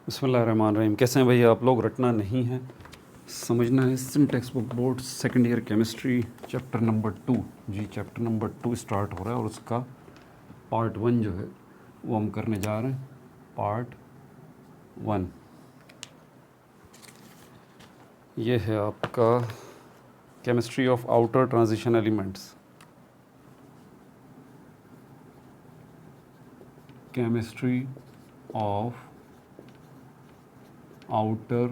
बिस्मिल्लाहिर्रहमानिर्रहीम। कैसे हैं भैया आप लोग? रटना नहीं है, समझना है। सिंटेक्स book board second year chemistry chapter number 2। जी चैप्टर नंबर 2 स्टार्ट हो रहा है और उसका पार्ट 1 जो है वो हम करने जा रहे हैं। पार्ट 1 ये है आपका chemistry of outer transition elements. Chemistry of outer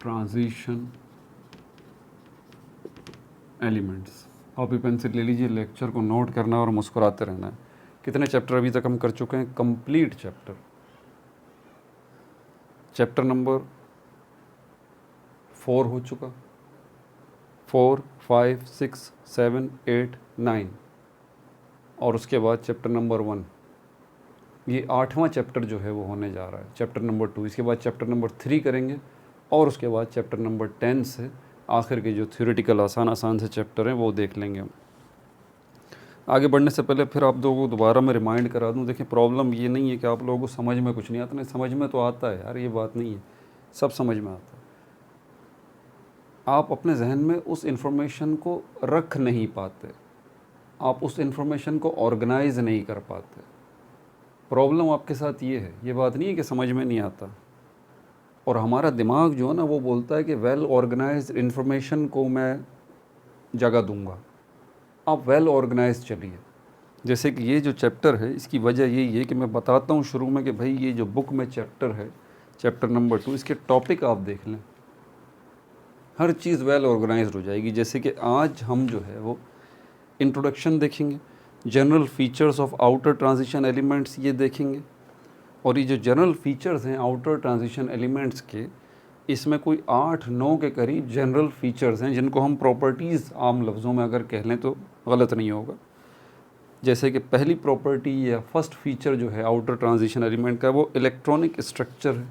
transition elements. Copy pencil ले लीजिए, लेक्चर को नोट करना और मुस्कुराते रहना है। कितने चैप्टर अभी तक हम कर चुके हैं? कंप्लीट चैप्टर नंबर 4 हो चुका, 4, 5, 6, 7, 8, 9 और उसके बाद चैप्टर नंबर 1। ये 8वां चैप्टर जो है वो होने जा रहा है, चैप्टर नंबर 2। इसके बाद चैप्टर नंबर 3 करेंगे और उसके बाद चैप्टर नंबर 10 से आखिर के जो थ्योरेटिकल आसान से चैप्टर हैं वो देख लेंगे हम। आगे बढ़ने से पहले फिर आप लोगों को दोबारा मैं रिमाइंड करा दूं, देखिए प्रॉब्लम ये नहीं है कि आप लोगों को समझ में कुछ नहीं आता। नहीं, समझ में तो आता है यार, ये बात नहीं है, सब समझ में आता है। आप अपने जहन में उस इन्फॉर्मेशन को रख नहीं पाते, आप उस इन्फॉर्मेशन को ऑर्गेनाइज नहीं कर पाते। प्रॉब्लम आपके साथ ये है, ये बात नहीं है कि समझ में नहीं आता। और हमारा दिमाग जो है ना वो बोलता है कि वेल ऑर्गेनाइज्ड इन्फॉर्मेशन को मैं जगह दूंगा। आप वेल ऑर्गेनाइज चलिए। जैसे कि ये जो चैप्टर है इसकी वजह यही है कि मैं बताता हूँ शुरू में कि भाई ये जो बुक में चैप्टर है, चैप्टर नंबर 2, इसके टॉपिक आप देख लें, हर चीज़ वेल ऑर्गेनाइज्ड हो जाएगी। जैसे कि आज हम जो है वो इंट्रोडक्शन देखेंगे, general features of outer transition elements ये देखेंगे। और ये जो जनरल फीचर्स हैं आउटर ट्रांजिशन एलिमेंट्स के, इसमें कोई 8-9 के करीब जनरल फीचर्स हैं जिनको हम प्रॉपर्टीज़ आम लफ्ज़ों में अगर कह लें तो गलत नहीं होगा। जैसे कि पहली प्रॉपर्टी या फर्स्ट फीचर जो है आउटर ट्रांजिशन एलिमेंट का वो इलेक्ट्रॉनिक स्ट्रक्चर है।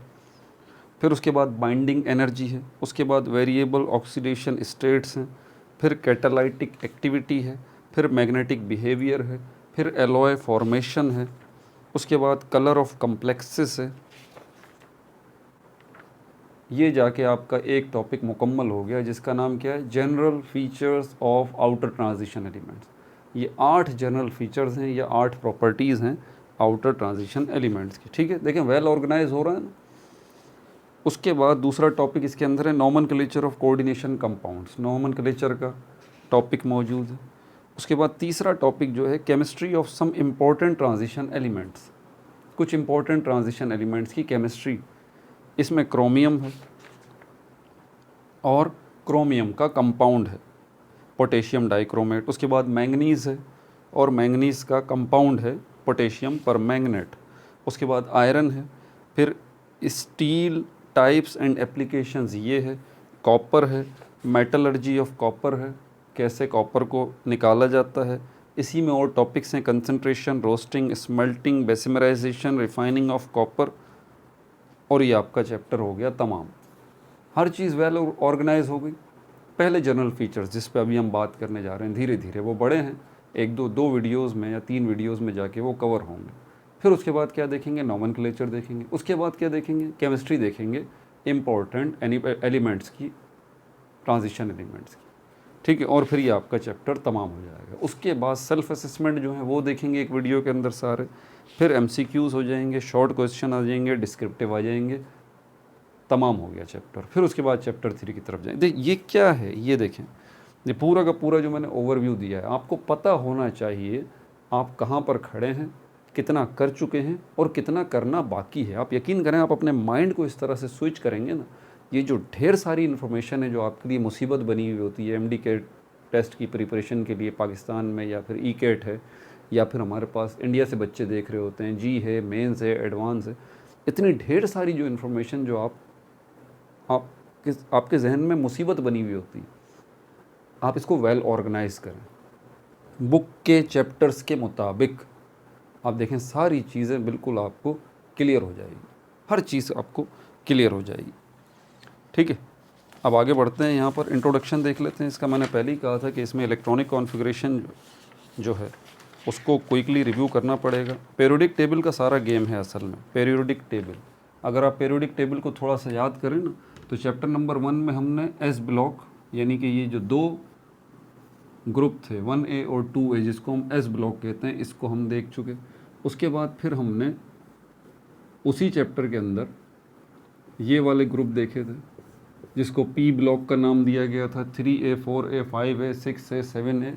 फिर उसके बाद बाइंडिंग एनर्जी है, उसके बाद वेरिएबल ऑक्सीडेशन स्टेट्स हैं, फिर कैटालाइटिक एक्टिविटी है, फिर मैग्नेटिक बिहेवियर है, फिर एलॉय फॉर्मेशन है, उसके बाद कलर ऑफ कम्प्लेक्सेस है। ये जाके आपका एक टॉपिक मुकम्मल हो गया जिसका नाम क्या है? General features of outer transition elements. ये 8 जनरल फीचर्स हैं या 8 प्रॉपर्टीज़ हैं आउटर ट्रांजिशन एलिमेंट्स की। ठीक है, देखें वेल ऑर्गेनाइज हो रहा है ना। उसके बाद दूसरा टॉपिक इसके अंदर है nomenclature of coordination compounds. Nomenclature का टॉपिक मौजूद है। उसके बाद तीसरा टॉपिक जो है chemistry of some important transition elements. कुछ इम्पोर्टेंट ट्रांजिशन एलिमेंट्स की केमिस्ट्री। इसमें क्रोमियम है और क्रोमियम का कंपाउंड है पोटेशियम डाइक्रोमेट। उसके बाद मैंगनीज़ है और मैंगनीज़ का कंपाउंड है पोटेशियम परमैंगनेट। उसके बाद आयरन है। फिर स्टील टाइप्स एंड एप्लीकेशंस ये है। कॉपर है, मेटलर्जी ऑफ कॉपर है, कैसे कॉपर को निकाला जाता है। इसी में और टॉपिक्स हैं concentration, roasting, smelting, Bessemerisation, refining of copper. और ये आपका चैप्टर हो गया तमाम। हर चीज़ वेल ऑर्गेनाइज हो गई। पहले जनरल फीचर्स जिस पे अभी हम बात करने जा रहे हैं, धीरे धीरे वो बड़े हैं, एक दो वीडियोज़ में या 3 वीडियोज़ में जाके वो कवर होंगे। फिर उसके बाद क्या देखेंगे? नोमेनक्लेचर देखेंगे। उसके बाद क्या देखेंगे? केमिस्ट्री देखेंगे इम्पोर्टेंट एलिमेंट्स की, ट्रांजिशन एलिमेंट्स की। ठीक है, और फिर ये आपका चैप्टर तमाम हो जाएगा। उसके बाद सेल्फ असेसमेंट जो है वो देखेंगे एक वीडियो के अंदर सारे। फिर MCQs हो जाएंगे, शॉर्ट क्वेश्चन आ जाएंगे, डिस्क्रिप्टिव आ जाएंगे। तमाम हो गया चैप्टर। फिर उसके बाद चैप्टर 3 की तरफ जाएंगे। ये क्या है? ये देखें, ये पूरा का पूरा जो मैंने ओवरव्यू दिया है, आपको पता होना चाहिए आप कहाँ पर खड़े हैं, कितना कर चुके हैं और कितना करना बाकी है। आप यकीन करें, आप अपने माइंड को इस तरह से स्विच करेंगे ना, ये जो ढेर सारी इन्फॉर्मेशन है जो आपके लिए मुसीबत बनी हुई होती है, MD के टेस्ट की प्रिपरेशन के लिए पाकिस्तान में, या फिर ECAT है, या फिर हमारे पास इंडिया से बच्चे देख रहे होते हैं, जी है, मेंस है, एडवांस है, इतनी ढेर सारी जो इन्फॉर्मेशन जो आपके जहन में मुसीबत बनी हुई होती है, आप इसको वेल ऑर्गेनाइज करें बुक के चैप्टर्स के मुताबिक। आप देखें सारी चीज़ें बिल्कुल आपको क्लियर हो जाएगी, हर चीज़ आपको क्लियर हो जाएगी। ठीक है, अब आगे बढ़ते हैं। यहाँ पर इंट्रोडक्शन देख लेते हैं इसका। मैंने पहले ही कहा था कि इसमें इलेक्ट्रॉनिक कॉन्फ़िगरेशन जो है उसको क्विकली रिव्यू करना पड़ेगा। पीरियोडिक टेबल का सारा गेम है असल में। पीरियोडिक टेबल, अगर आप पीरियोडिक टेबल को थोड़ा सा याद करें ना, तो चैप्टर नंबर 1 में हमने एस ब्लॉक, यानी कि ये जो 2 ग्रुप थे 1A और 2A, जिसको हम एस ब्लॉक कहते हैं, इसको हम देख चुके। उसके बाद फिर हमने उसी चैप्टर के अंदर ये वाले ग्रुप देखे थे, जिसको पी ब्लॉक का नाम दिया गया था। 3A 4A 5A 6A 7A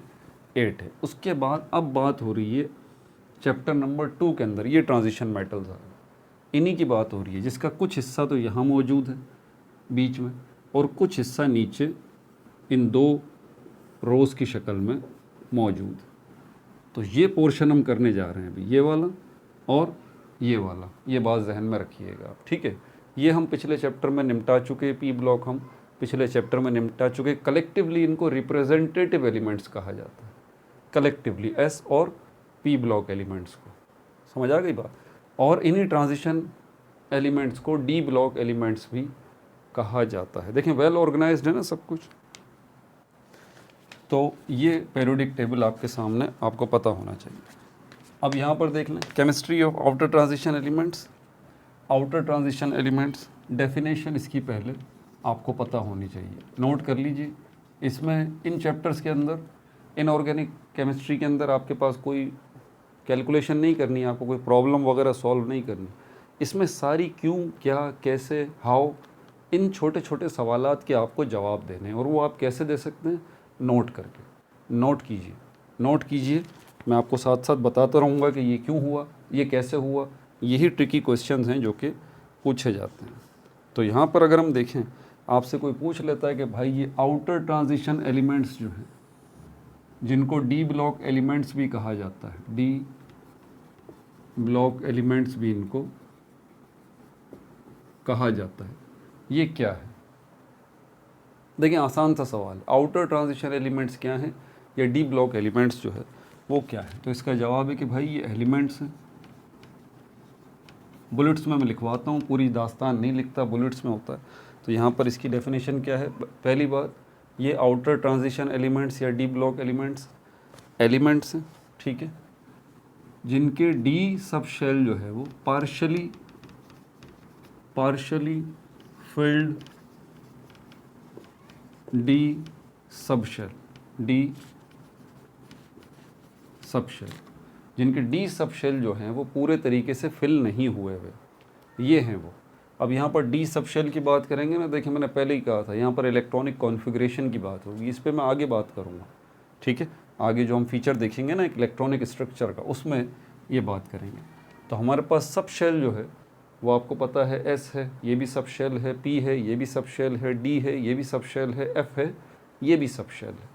8 है। उसके बाद अब बात हो रही है चैप्टर नंबर 2 के अंदर, ये ट्रांजिशन मेटल्स आ गए, इन्हीं की बात हो रही है, जिसका कुछ हिस्सा तो यहाँ मौजूद है बीच में और कुछ हिस्सा नीचे इन 2 रोज़ की शक्ल में मौजूद। तो ये पोर्शन हम करने जा रहे हैं अभी, ये वाला और ये वाला, ये बात जहन में रखिएगा आप, ठीक है। ये हम पिछले चैप्टर में निपटा चुके, पी ब्लॉक हम पिछले चैप्टर में निपटा चुके। कलेक्टिवली इनको रिप्रेजेंटेटिव एलिमेंट्स कहा जाता है, कलेक्टिवली एस और पी ब्लॉक एलिमेंट्स को, समझ आ गई बात। और इन्हीं ट्रांजिशन एलिमेंट्स को डी ब्लॉक एलिमेंट्स भी कहा जाता है। देखें वेल ऑर्गेनाइज्ड है ना सब कुछ। तो ये पीरियोडिक टेबल आपके सामने, आपको पता होना चाहिए। अब यहाँ पर देख लें chemistry of outer transition elements. Outer transition elements definition इसकी पहले आपको पता होनी चाहिए, नोट कर लीजिए। इसमें इन चैप्टर्स के अंदर, इनऑर्गेनिक केमिस्ट्री के अंदर आपके पास कोई कैलकुलेशन नहीं करनी है, आपको कोई प्रॉब्लम वगैरह सॉल्व नहीं करनी। इसमें सारी क्यों, क्या, कैसे, हाउ, इन छोटे छोटे सवालात के आपको जवाब देने हैं। और वो आप कैसे दे सकते हैं, नोट करके। नोट कीजिए, नोट कीजिए। मैं आपको साथ साथ बताता रहूँगा कि ये क्यों हुआ, ये कैसे हुआ। यही ट्रिकी क्वेश्चंस हैं जो कि पूछे जाते हैं। तो यहाँ पर अगर हम देखें, आपसे कोई पूछ लेता है कि भाई ये आउटर ट्रांजिशन एलिमेंट्स जो हैं, जिनको डी ब्लॉक एलिमेंट्स भी कहा जाता है, डी ब्लॉक एलिमेंट्स भी इनको कहा जाता है, ये क्या है। देखिए आसान सा सवाल, आउटर ट्रांजिशन एलिमेंट्स क्या हैं या डी ब्लॉक एलिमेंट्स जो है वो क्या है। तो इसका जवाब है कि भाई ये एलिमेंट्स हैं। बुलेट्स में मैं लिखवाता हूँ, पूरी दास्तान नहीं लिखता, बुलेट्स में होता है। तो यहाँ पर इसकी डेफिनेशन क्या है। पहली बात, ये आउटर ट्रांजिशन एलिमेंट्स या डी ब्लॉक एलिमेंट्स हैं, ठीक है, जिनके डी सब शेल जो है वो partially filled d sub shell, जिनके डी सब शेल जो हैं वो पूरे तरीके से फिल नहीं हुए हुए, ये हैं वो। अब यहाँ पर डी सब शेल की बात करेंगे ना, देखिए मैंने पहले ही कहा था, यहाँ पर इलेक्ट्रॉनिक कॉन्फ़िगरेशन की बात होगी, इस पर मैं आगे बात करूँगा, ठीक है। आगे जो हम फीचर देखेंगे ना इलेक्ट्रॉनिक स्ट्रक्चर का, उसमें ये बात करेंगे। तो हमारे पास सब शेल जो है वो आपको पता है, एस है, ये भी सब शेल है, पी है, ये भी सब शेल है, डी है, ये भी सब शेल है, एफ है, ये भी सब शेल है।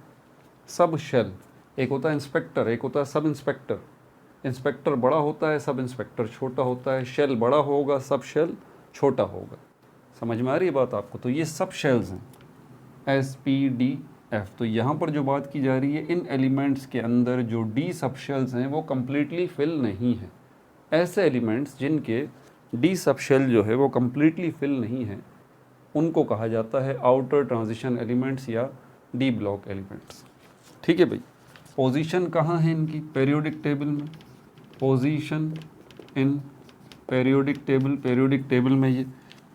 सब शेल, एक होता है इंस्पेक्टर, एक होता है सब इंस्पेक्टर। इंस्पेक्टर बड़ा होता है, सब इंस्पेक्टर छोटा होता है। शेल बड़ा होगा, सब शेल छोटा होगा। समझ में आ रही है बात आपको। तो ये सब शेल्स हैं, एस पी डी एफ। तो यहाँ पर जो बात की जा रही है, इन एलिमेंट्स के अंदर जो डी सब शेल्स हैं वो कम्प्लीटली फिल नहीं है। ऐसे एलिमेंट्स जिनके डी सब शेल जो है वो कम्प्लीटली फिल नहीं है, उनको कहा जाता है आउटर ट्रांजिशन एलिमेंट्स या डी ब्लॉक एलिमेंट्स, ठीक है भाई। पोजीशन कहाँ है इनकी पीरियोडिक टेबल में, पोजीशन इन पीरियोडिक टेबल में ये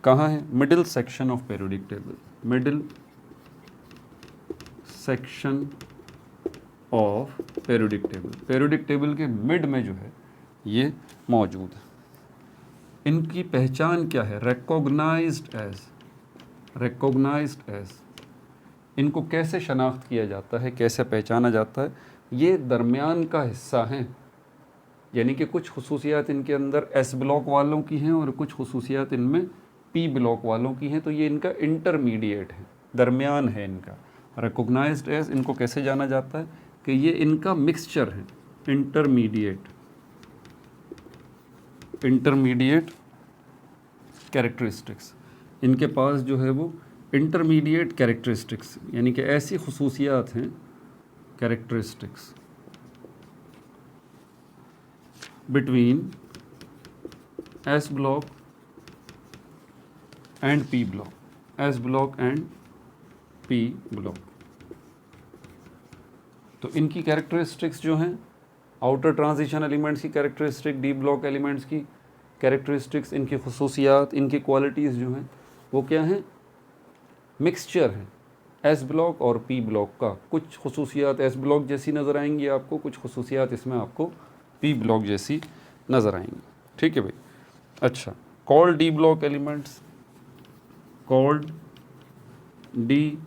कहाँ है, middle section of periodic table, middle section of periodic table के मिड में जो है ये मौजूद है। इनकी पहचान क्या है, रिकॉग्नाइज्ड एज। इनको कैसे शनाख्त किया जाता है, कैसे पहचाना जाता है, ये दरमियान का हिस्सा हैं। यानी कि कुछ खुसूसियात इनके अंदर एस ब्लॉक वालों की हैं और कुछ खुसूसियात इनमें पी ब्लॉक वालों की हैं। तो ये इनका इंटरमीडिएट है, दरमियान है इनका। रिकॉग्नाइज्ड एज, इनको कैसे जाना जाता है कि ये इनका मिक्सचर है, इंटरमीडिएट कैरेक्टरिस्टिक्स। इनके पास जो है वो इंटरमीडिएट कैरेक्टरिस्टिक्स, यानी कि ऐसी खुसूसियात हैं, characteristics between S block and P block, S block and P block. तो इनकी कैरेक्टरिस्टिक्स जो हैं आउटर ट्रांजिशन एलिमेंट्स की कैरेक्टरिस्टिक, डी ब्लॉक एलिमेंट्स की कैरेक्टरिस्टिक्स, इनकी खसूसियात, इनकी क्वालिटीज़ जो हैं वो क्या हैं, मिक्सचर हैं एस ब्लॉक और पी ब्लॉक का। कुछ खसूसियात एस ब्लॉक जैसी नज़र आएंगी आपको, कुछ खसूसियात इसमें आपको पी ब्लॉक जैसी नज़र आएंगी। ठीक है भाई। अच्छा, called D block elements, called D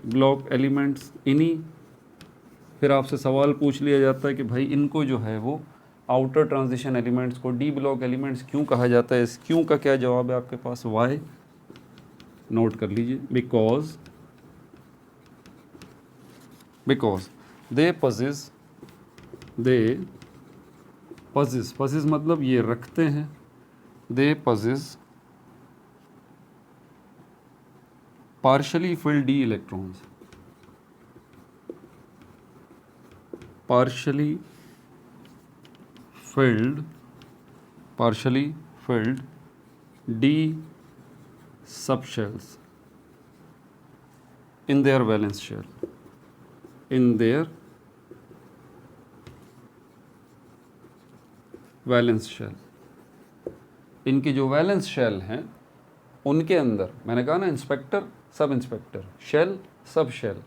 block elements, इन्हीं फिर आपसे सवाल पूछ लिया जाता है कि भाई इनको जो है वो आउटर ट्रांजिशन एलिमेंट्स को डी ब्लॉक एलिमेंट्स क्यों कहा जाता है। इस क्यों का क्या जवाब है आपके पास, वाई नोट कर लीजिए। बिकॉज दे पजेस मतलब ये रखते हैं, दे possess partially filled D electrons, partially filled d subshells in their valence shell, in their valence shell। इनकी जो वैलेंस शेल हैं उनके अंदर, मैंने कहा ना इंस्पेक्टर सब इंस्पेक्टर, शेल सब शेल,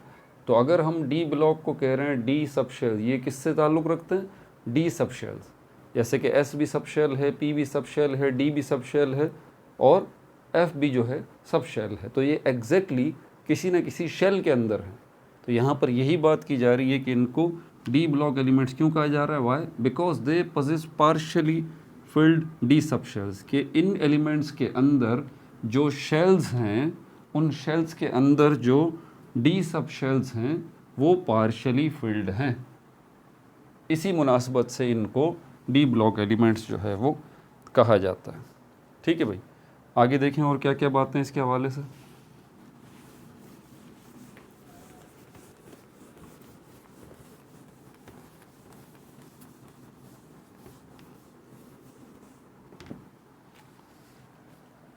तो अगर हम डी ब्लॉक को कह रहे हैं डी सब शेल, ये किससे ताल्लुक़ रखते हैं, डी सब शेल्स। जैसे कि एस भी सब शेल है, पी भी सब शेल है, डी भी सब शेल है और एफ भी जो है सब शेल है, तो ये एग्जैक्टली किसी न किसी शेल के अंदर है। तो यहाँ पर यही बात की जा रही है कि इनको डी ब्लॉक एलिमेंट्स क्यों कहा जा रहा है, why, because they possess partially filled d sub shells, के इन एलिमेंट्स के अंदर जो शेल्स हैं, उन शेल्स के अंदर जो डी सब शेल्स हैं वो पार्शली फिल्ड हैं। इसी मुनासबत से इनको डी ब्लॉक एलिमेंट्स जो है वो कहा जाता है। ठीक है भाई, आगे देखें और क्या क्या बातें इसके हवाले से।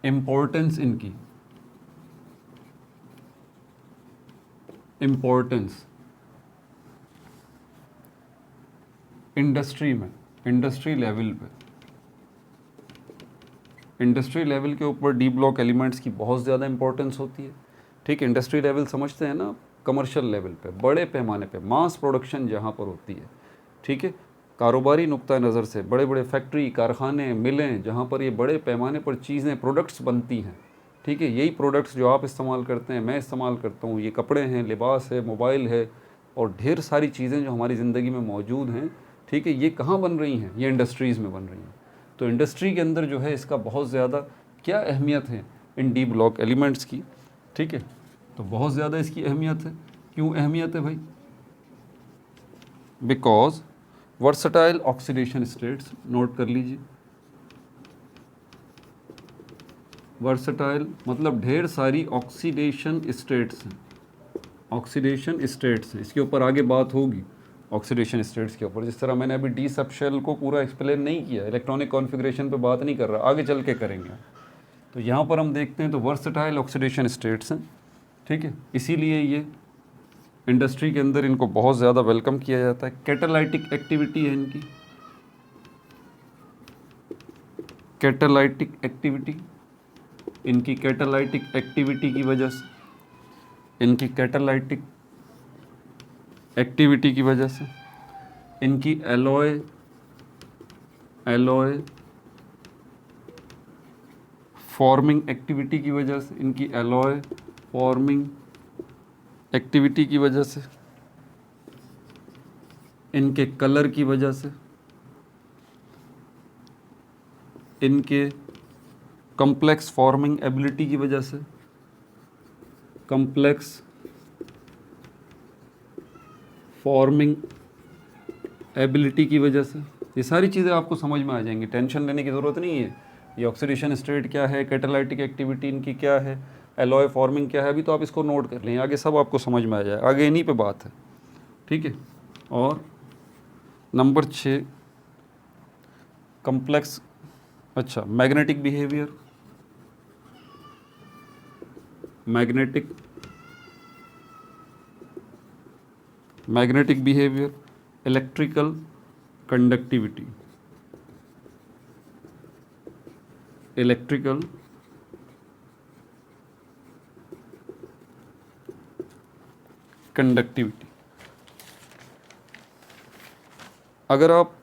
इम्पोर्टेंस, इनकी इम्पोर्टेंस इंडस्ट्री में, इंडस्ट्री लेवल पे, इंडस्ट्री लेवल के ऊपर डी ब्लॉक एलिमेंट्स की बहुत ज़्यादा इंपॉर्टेंस होती है। ठीक है, इंडस्ट्री लेवल समझते हैं ना, कमर्शियल लेवल पे, बड़े पैमाने पे मास प्रोडक्शन जहाँ पर होती है। ठीक है, कारोबारी नुक्ता नज़र से बड़े बड़े फैक्ट्री, कारखाने, मिलें, जहाँ पर ये बड़े पैमाने पर चीज़ें, प्रोडक्ट्स बनती हैं। ठीक है, यही प्रोडक्ट्स जो आप इस्तेमाल करते हैं, मैं इस्तेमाल करता हूँ, ये कपड़े हैं, लिबास है, मोबाइल है और ढेर सारी चीज़ें जो हमारी ज़िंदगी में मौजूद हैं। ठीक है, ये कहाँ बन रही हैं, ये इंडस्ट्रीज़ में बन रही हैं। तो इंडस्ट्री के अंदर जो है इसका बहुत ज़्यादा क्या अहमियत है इन डी ब्लॉक एलिमेंट्स की। ठीक है, तो बहुत ज़्यादा इसकी अहमियत है। क्यों अहमियत है भाई, because versatile oxidation states, note कर लीजिए, वर्सटाइल मतलब ढेर सारी ऑक्सीडेशन स्टेट्स हैं, ऑक्सीडेशन स्टेट्स हैं। इसके ऊपर आगे बात होगी ऑक्सीडेशन स्टेट्स के ऊपर, जिस तरह मैंने अभी डी सब शेल को पूरा एक्सप्लेन नहीं किया, इलेक्ट्रॉनिक कॉन्फ़िगरेशन पे बात नहीं कर रहा, आगे चल के करेंगे। तो यहाँ पर हम देखते हैं तो वर्सटाइल ऑक्सीडेशन स्टेट्स हैं। ठीक है, इसीलिए ये इंडस्ट्री के अंदर इनको बहुत ज़्यादा वेलकम किया जाता है। कैटालाइटिक एक्टिविटी है इनकी, कैटालाइटिक एक्टिविटी, इनकी कैटालाइटिक एक्टिविटी की वजह से, इनकी कैटालाइटिक एक्टिविटी की वजह से, इनकी एलॉय फॉर्मिंग एक्टिविटी की वजह से, इनकी एलॉय फॉर्मिंग एक्टिविटी की वजह से, इनके कलर की वजह से, इनके कम्प्लेक्स फॉर्मिंग एबिलिटी की वजह से, कम्प्लेक्स फॉर्मिंग एबिलिटी की वजह से, ये सारी चीज़ें आपको समझ में आ जाएंगी, टेंशन लेने की ज़रूरत नहीं है। ये ऑक्सीडेशन स्टेट क्या है, कैटालाइटिक एक्टिविटी इनकी क्या है, एलॉय फॉर्मिंग क्या है, अभी तो आप इसको नोट कर लें, आगे सब आपको समझ में आ जाए, आगे इन्हीं पे बात है। ठीक है, और नंबर 6 कम्प्लेक्स, अच्छा magnetic behaviour, magnetic behaviour electrical conductivity, electrical conductivity. अगर आप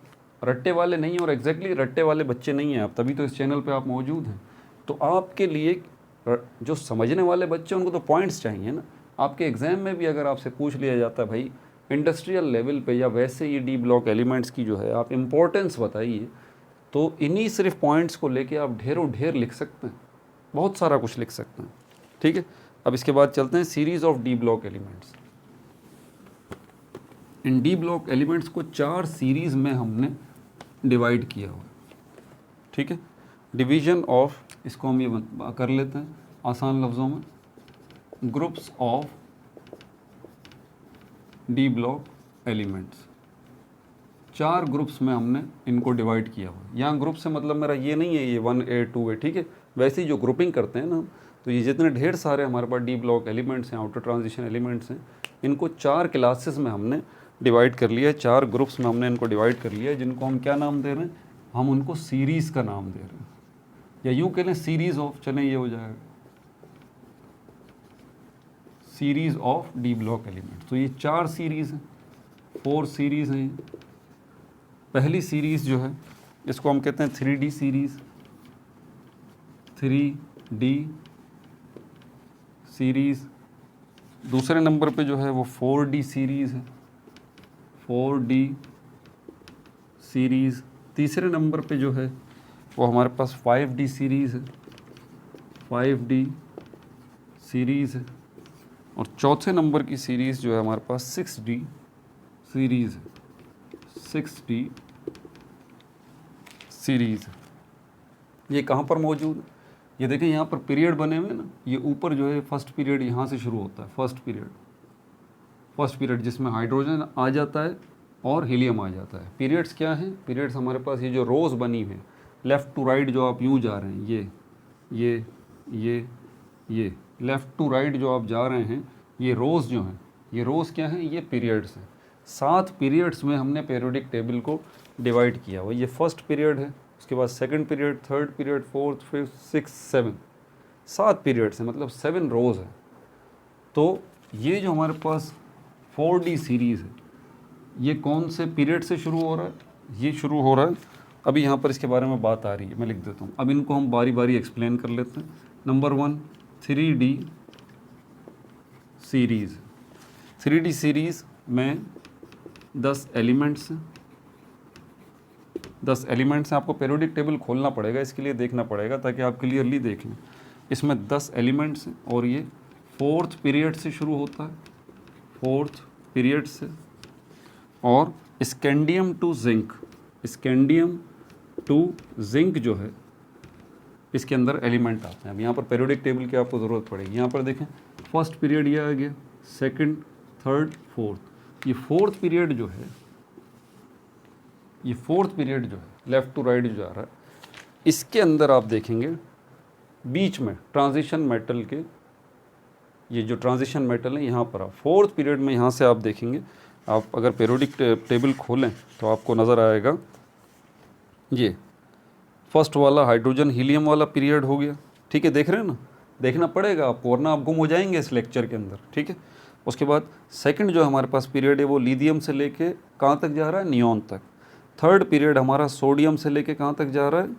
रट्टे वाले नहीं हैं, और एग्जैक्टली रट्टे वाले बच्चे नहीं हैं आप, तभी तो इस चैनल पे आप मौजूद हैं, तो आपके लिए जो समझने वाले बच्चे उनको तो पॉइंट्स चाहिए ना। आपके एग्ज़ाम में भी अगर आपसे पूछ लिया जाता है भाई इंडस्ट्रियल लेवल पे या वैसे ये डी ब्लॉक एलिमेंट्स की जो है आप इम्पोर्टेंस बताइए, तो इन्हीं सिर्फ पॉइंट्स को लेके आप ढेरों ढेर लिख सकते हैं, बहुत सारा कुछ लिख सकते हैं। ठीक है, अब इसके बाद चलते हैं series of D block elements. In D block elements को 4 सीरीज़ में हमने डिवाइड किया हुआ है। ठीक है, डिवीजन ऑफ, इसको हम ये कर लेते हैं आसान लफ्ज़ों में, groups of D block elements. 4 groups में हमने इनको डिवाइड किया हुआ है। यहाँ ग्रुप से मतलब मेरा ये नहीं है ये 1A 2A, ठीक है, वैसे ही जो ग्रुपिंग करते हैं ना, तो ये जितने ढेर सारे हमारे पास डी ब्लॉक एलिमेंट्स हैं, आउटर ट्रांजिशन एलिमेंट्स हैं, इनको 4 क्लासेस में हमने डिवाइड कर लिया है, 4 ग्रुप्स में हमने इनको डिवाइड कर लिया है, जिनको हम क्या नाम दे रहे हैं, हम उनको सीरीज़ का नाम दे रहे हैं, या यूँ कह लें सीरीज़ ऑफ, चलें ये हो जाएगा series of D block element. तो ये 4 सीरीज़ हैं, 4 सीरीज़ हैं। पहली सीरीज़ जो है इसको हम कहते हैं 3D सीरीज़, 3D सीरीज़। दूसरे नंबर पे जो है वो 4D सीरीज़ है, 4D सीरीज़। तीसरे नंबर पे जो है वो हमारे पास 5D सीरीज़ है, 5D सीरीज़ है। और चौथे नंबर की सीरीज़ जो है हमारे पास 6D सीरीज़ है, 6D सीरीज़। ये कहाँ पर मौजूद है, ये देखें यहाँ पर पीरियड बने हुए हैं ना, ये ऊपर जो है फर्स्ट पीरियड यहाँ से शुरू होता है, फर्स्ट पीरियड जिसमें हाइड्रोजन आ जाता है और हीलियम आ जाता है। पीरियड्स क्या हैं, पीरियड्स हमारे पास ये जो रोज़ बनी हुई हैं लेफ़्ट टू राइट, जो आप यूँ जा रहे हैं, ये लेफ़्ट टू राइट जो आप जा रहे हैं, ये रोज़ जो हैं, ये रोज़ क्या हैं, ये पीरियड्स हैं। 7 पीरियड्स में हमने पीरियोडिक टेबल को डिवाइड किया हुआ। ये फर्स्ट पीरियड है, उसके बाद second period, third period, fourth, fifth, six, 7, 7 periods हैं, मतलब 7 रोज़ हैं। तो ये जो हमारे पास 4D सीरीज़ है, ये कौन से पीरियड से शुरू हो रहा है, ये शुरू हो रहा है, अभी यहाँ पर इसके बारे में बात आ रही है, मैं लिख देता हूँ। अब इनको हम बारी बारी एक्सप्लेन कर लेते हैं। Number 1 3D series. 3D series में 10 एलिमेंट्स हैं, 10 एलिमेंट्स हैं। आपको पीरियोडिक टेबल खोलना पड़ेगा, इसके लिए देखना पड़ेगा ताकि आप क्लियरली देख लें। इसमें 10 एलिमेंट्स हैं और ये 4th पीरियड से शुरू होता है, 4th पीरियड से। और scandium to zinc, scandium to zinc जो है, इसके अंदर एलिमेंट आते हैं। अब यहाँ पर पीरियोडिक टेबल की आपको ज़रूरत पड़ेगी। यहाँ पर देखें फर्स्ट पीरियड ये आ गया, सेकंड, थर्ड, फोर्थ। ये 4th पीरियड जो है, ये 4th पीरियड जो है लेफ़्ट टू राइट जो जा रहा है, इसके अंदर आप देखेंगे बीच में ट्रांजिशन मेटल के, ये जो ट्रांजिशन मेटल है यहाँ पर आप 4th पीरियड में यहाँ से आप देखेंगे, आप अगर पीरियोडिक टेबल खोलें तो आपको नज़र आएगा ये फर्स्ट वाला हाइड्रोजन हीलियम वाला पीरियड हो गया। ठीक है, देख रहे हैं ना, देखना पड़ेगा आपको वरना आप गुम हो जाएंगे इस लेक्चर के अंदर। ठीक है, उसके बाद सेकंड जो हमारे पास पीरियड है वो लिथियम से लेके कहाँ तक जा रहा है, नियॉन तक। थर्ड पीरियड हमारा सोडियम से लेके कहाँ तक जा रहा है,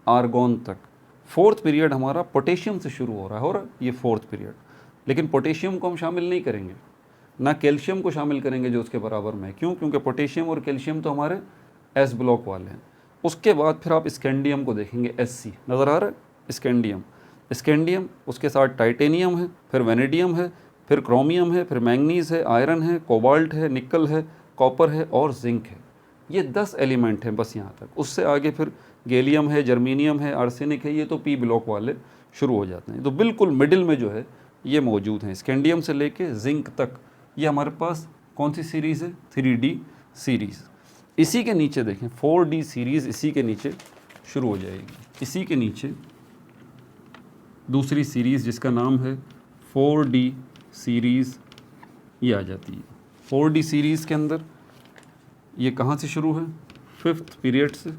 आर्गॉन तक। 4th पीरियड हमारा पोटेशियम से शुरू हो रहा है ये 4th पीरियड। लेकिन पोटेशियम को हम शामिल नहीं करेंगे, ना कैल्शियम को शामिल करेंगे जो उसके बराबर में है। क्यों? क्योंकि पोटेशियम और कैल्शियम तो हमारे एस ब्लॉक वाले हैं। उसके बाद फिर आप स्कैंडियम को देखेंगे, SC नज़र आ रहा है, स्कैंडियम, उसके साथ टाइटेनियम है, फिर वेनेडियम है, फिर क्रोमियम है, फिर मैंगनीज़ है, आयरन है, कोबाल्ट है, निकल है, कॉपर है और जिंक है। ये 10 एलिमेंट हैं बस यहाँ तक। उससे आगे फिर गैलियम है, जर्मीनियम है, आर्सेनिक है, ये तो P ब्लॉक वाले शुरू हो जाते हैं। तो बिल्कुल मिडिल में जो है ये मौजूद हैं, स्कैंडियम से लेके जिंक तक। ये हमारे पास कौन सी सीरीज़ है, 3D सीरीज़। इसी के नीचे देखें 4D सीरीज़, इसी के नीचे शुरू हो जाएगी। इसी के नीचे दूसरी सीरीज़ जिसका नाम है 4D सीरीज़, ये आ जाती है। 4D सीरीज़ के अंदर ये कहाँ से शुरू है? फिफ्थ पीरियड से,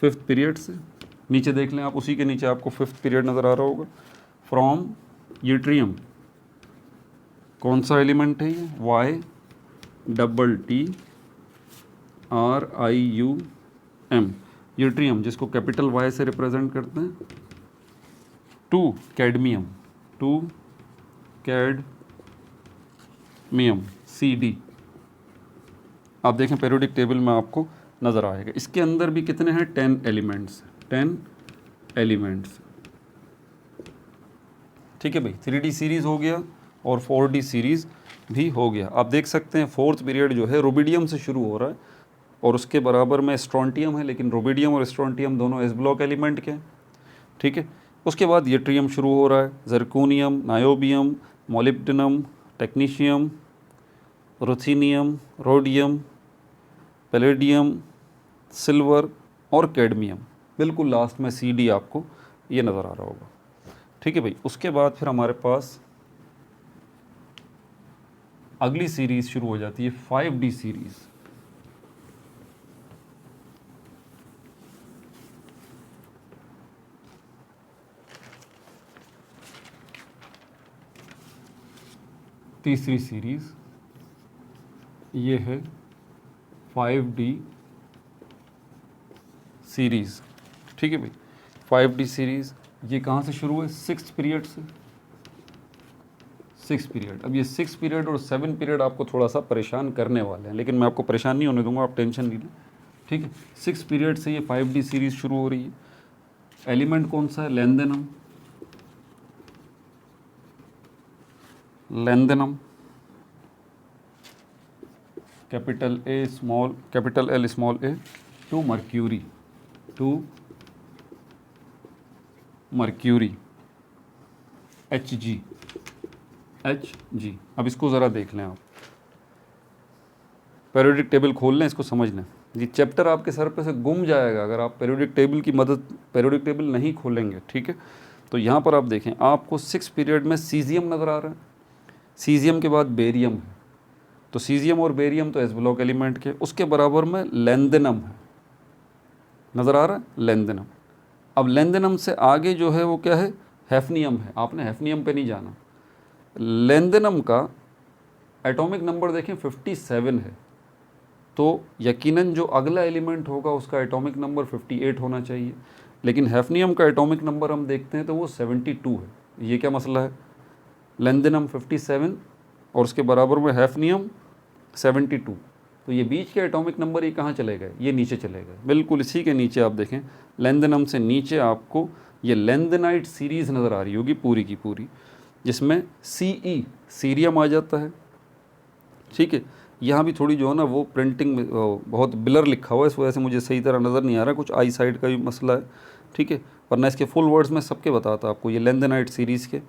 फिफ्थ पीरियड से। नीचे देख लें आप, उसी के नीचे आपको फिफ्थ पीरियड नज़र आ रहा होगा। फ्रॉम यूट्रियम, कौन सा एलिमेंट है ये? Y double T R I U M, yttrium, जिसको कैपिटल वाई से रिप्रेजेंट करते हैं। To cadmium, to cadmium C D. आप देखें पीरियोडिक टेबल में आपको नज़र आएगा। इसके अंदर भी कितने हैं? 10 एलिमेंट्स, 10 एलिमेंट्स। ठीक है भाई, 3D सीरीज़ हो गया और 4D सीरीज़ भी हो गया। आप देख सकते हैं फोर्थ पीरियड जो है रुबिडियम से शुरू हो रहा है और उसके बराबर में स्ट्रोंटियम है, लेकिन रुबिडियम और स्ट्रोंटियम दोनों एस ब्लॉक एलिमेंट के हैं। ठीक है, उसके बाद यट्रियम शुरू हो रहा है, zirconium, niobium, molybdenum, technetium, ruthenium, rhodium, palladium, silver और कैडमियम। बिल्कुल लास्ट में सी डी आपको ये नज़र आ रहा होगा। ठीक है भाई, उसके बाद फिर हमारे पास अगली सीरीज़ शुरू हो जाती है 5D सीरीज़। तीसरी सीरीज़ ये है 5D सीरीज़। ठीक है भाई, 5D सीरीज़ ये कहाँ से शुरू है? सिक्स्थ पीरियड से, सिक्स पीरियड। अब ये 6 पीरियड और 7 पीरियड आपको थोड़ा सा परेशान करने वाले हैं, लेकिन मैं आपको परेशान नहीं होने दूंगा, आप टेंशन नहीं लें। ठीक है, 6 पीरियड से ये 5D सीरीज़ शुरू हो रही है। एलिमेंट कौन सा है? Lanthanum, lanthanum, capital A small, capital L small A, to mercury, to mercury, H G, H G. अब इसको ज़रा देख लें आप, पीरियोडिक टेबल खोल लें, इसको समझ लें। ये चैप्टर आपके सर पे से गुम जाएगा अगर आप पीरियोडिक टेबल की मदद, पीरियोडिक टेबल नहीं खोलेंगे। ठीक है, तो यहाँ पर आप देखें, आपको 6 पीरियड में सीजियम नज़र आ रहा है, सीजियम के बाद बेरियम है, तो सीजियम और बेरियम तो एस ब्लॉक एलिमेंट के। उसके बराबर में लैंदेनम है, नज़र आ रहा है, लैंदेनम। अब लैंदेनम से आगे जो है वो क्या है? हैफनियम है। आपने हैफनियम पे नहीं जाना। लैंदेनम का एटॉमिक नंबर देखें 57 है, तो यकीनन जो अगला एलिमेंट होगा उसका एटॉमिक नंबर 58 होना चाहिए, लेकिन हैफनियम का एटॉमिक नंबर हम देखते हैं तो वो 72 है। ये क्या मसला है? लैंदेनम 57 और उसके बराबर में हैफनियम 72, तो ये बीच के एटॉमिक नंबर ये कहाँ चले गए? ये नीचे चले गए। बिल्कुल इसी के नीचे आप देखें, लैंदेनम से नीचे आपको ये लैंदेनाइट सीरीज़ नज़र आ रही होगी पूरी की पूरी, जिसमें CE सीरियम आ जाता है। ठीक है, यहाँ भी थोड़ी जो है ना वो प्रिंटिंग में बहुत ब्लर लिखा हुआ है, इस वजह से मुझे सही तरह नज़र नहीं आ रहा, कुछ आई साइड का भी मसला है। ठीक है, वरना इसके फुल वर्ड्स में सबके बताता आपको, ये लैंदेनाइट सीरीज़ के।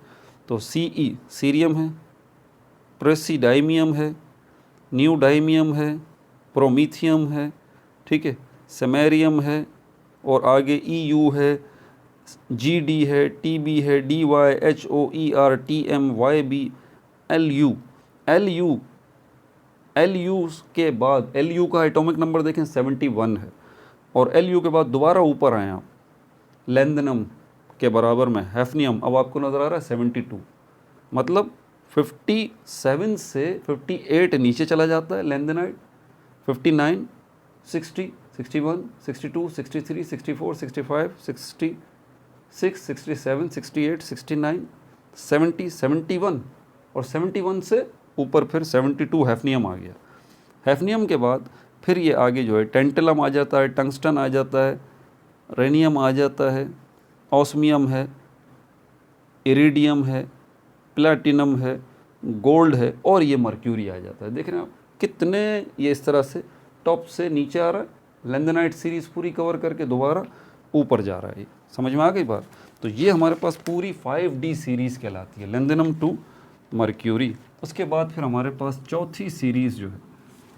तो CE सीरियम है, प्रेसीडाइमियम है, न्यूडाइमियम है, प्रोमीथियम है, ठीक है, सेमेरियम है, और आगे EU है, GD है, TB है, DY, HOER, TM, YB, LU। LU के बाद LU का एटॉमिक नंबर देखें 71 है, और LU के बाद दोबारा ऊपर आए आप, लैंदेनम के बराबर में हैफनियम, अब आपको नज़र आ रहा है 72। मतलब 57 से 58 नीचे चला जाता है लैंदेनाइट, 59, 60, 61, 62, 63, 64, 65, 66, 67, 68, 69, 70, 71, और 71 से ऊपर फिर 72 हैफनियम आ गया। हैफनियम के बाद फिर ये आगे जो है टेंटलम आ जाता है, टंगस्टन आ जाता है, रेनियम आ जाता है, ऑस्मियम है, इरिडियम है, प्लैटिनम है, गोल्ड है, और ये मर्क्यूरी आ जाता है। देख रहे हैं आप कितने ये इस तरह से टॉप से नीचे आ रहा है, लैंदेनाइट सीरीज़ पूरी कवर करके दोबारा ऊपर जा रहा है। समझ में आ गई बात? तो ये हमारे पास पूरी 5D सीरीज़ कहलाती है, लैंदेनम टू मर्क्यूरी। उसके बाद फिर हमारे पास चौथी सीरीज़ जो है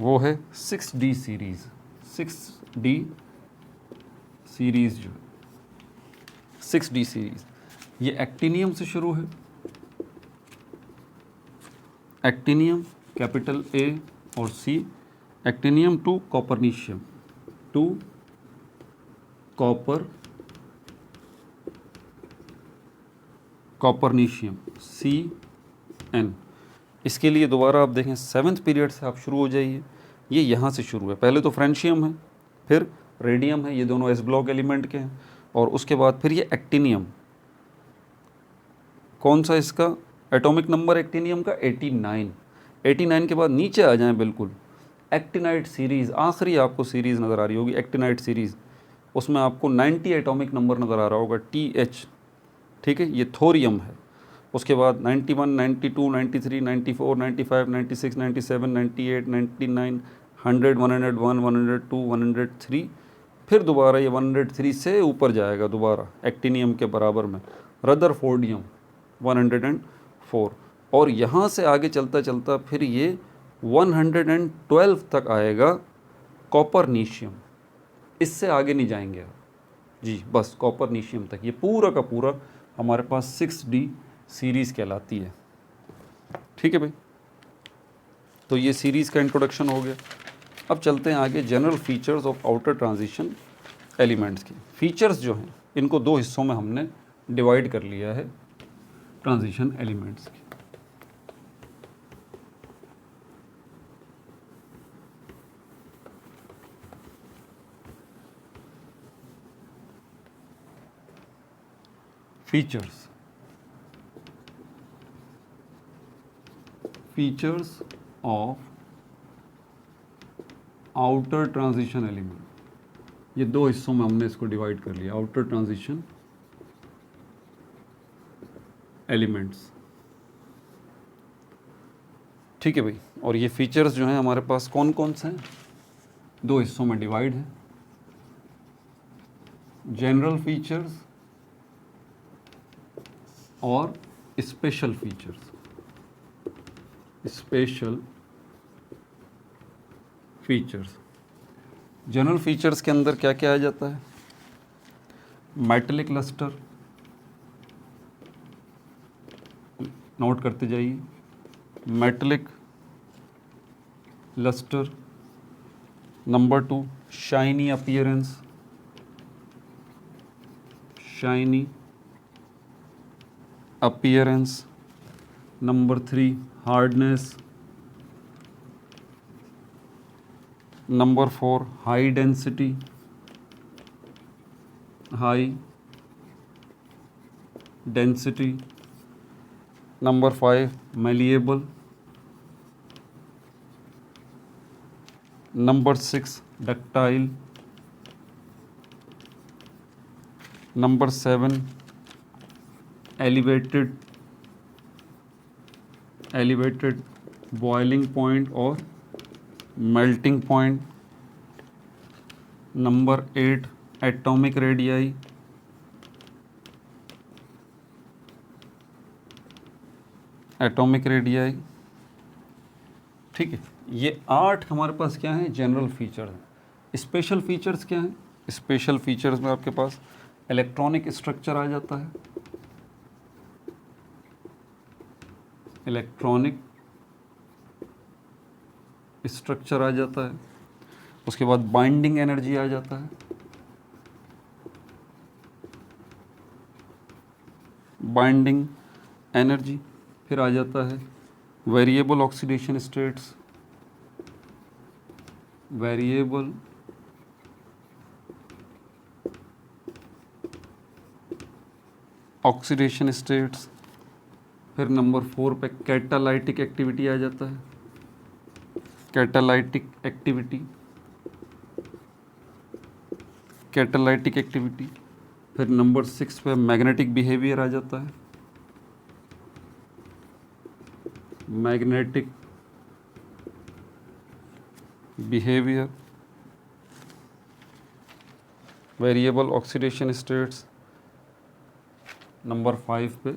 वो है 6D सीरीज़। 6D सीरीज़ जो है 6D सीरीज़, ये एक्टिनियम से शुरू है, एक्टिनियम कैपिटल A और C actinium to copernicium, to copernicium CN। इसके लिए दोबारा आप देखें 7th पीरियड से आप शुरू हो जाइए, ये यहाँ से शुरू है। पहले तो फ्रेंशियम है, फिर रेडियम है, ये दोनों एस ब्लॉक एलिमेंट के हैं, और उसके बाद फिर ये एक्टिनियम। कौन सा इसका एटॉमिक नंबर एक्टिनियम का 89। 89 के बाद नीचे आ जाएं बिल्कुल, एक्टिनाइट सीरीज़, आखिरी आपको सीरीज़ नज़र आ रही होगी एक्टिनाइट सीरीज़, उसमें आपको 90 एटॉमिक नंबर नज़र आ रहा होगा TH, ठीक है, ये थोरियम है। उसके बाद 91, 92, 93, 94, 95, 96, 97, 98, 99, 100, 101, 102, 103, फिर दोबारा ये 103 से ऊपर जाएगा दोबारा एक्टिनियम के बराबर में, रदरफोर्डियम 104, और यहाँ से आगे चलता चलता फिर ये 112 तक आएगा कॉपरनीशियम। इससे आगे नहीं जाएंगे आप जी, बस कॉपरनीशियम तक। ये पूरा का पूरा हमारे पास 6D सीरीज़ कहलाती है, ठीक है भाई। तो ये सीरीज़ का इंट्रोडक्शन हो गया। अब चलते हैं आगे general features of outer transition elements की। फीचर्स जो हैं इनको दो हिस्सों में हमने डिवाइड कर लिया है ट्रांजिशन एलिमेंट्स की। Features of outer transition element, ये दो हिस्सों में हमने इसको डिवाइड कर लिया, आउटर ट्रांजिशन एलिमेंट्स, ठीक है भाई। और ये फीचर्स जो हैं हमारे पास कौन कौन से हैं, दो हिस्सों में डिवाइड है, जनरल फीचर्स और special features. Special features, general features के अंदर क्या क्या आ जाता है, मेटेलिक लस्टर, नोट करते जाइए, metallic lustre. Number 2 shiny appearance, shiny appearance. Number 3 hardness. Number 4 high density, high density. Number 5 malleable. Number 6 ductile. Number 7 elevated boiling point और melting point. Number 8 atomic radii. ठीक है, ये 8 हमारे पास क्या हैं, जनरल फीचर हैं। स्पेशल फीचर्स क्या हैं, स्पेशल फीचर्स में आपके पास इलेक्ट्रॉनिक स्ट्रक्चर आ जाता है, इलेक्ट्रॉनिक स्ट्रक्चर आ जाता है। उसके बाद बाइंडिंग एनर्जी आ जाता है, बाइंडिंग एनर्जी। फिर आ जाता है variable oxidation states, variable oxidation states. फिर नंबर 4 पे कैटालाइटिक एक्टिविटी आ जाता है, कैटालाइटिक एक्टिविटी। फिर नंबर 6 पे मैग्नेटिक बिहेवियर आ जाता है, magnetic behaviour, variable oxidation states. Number 5 पे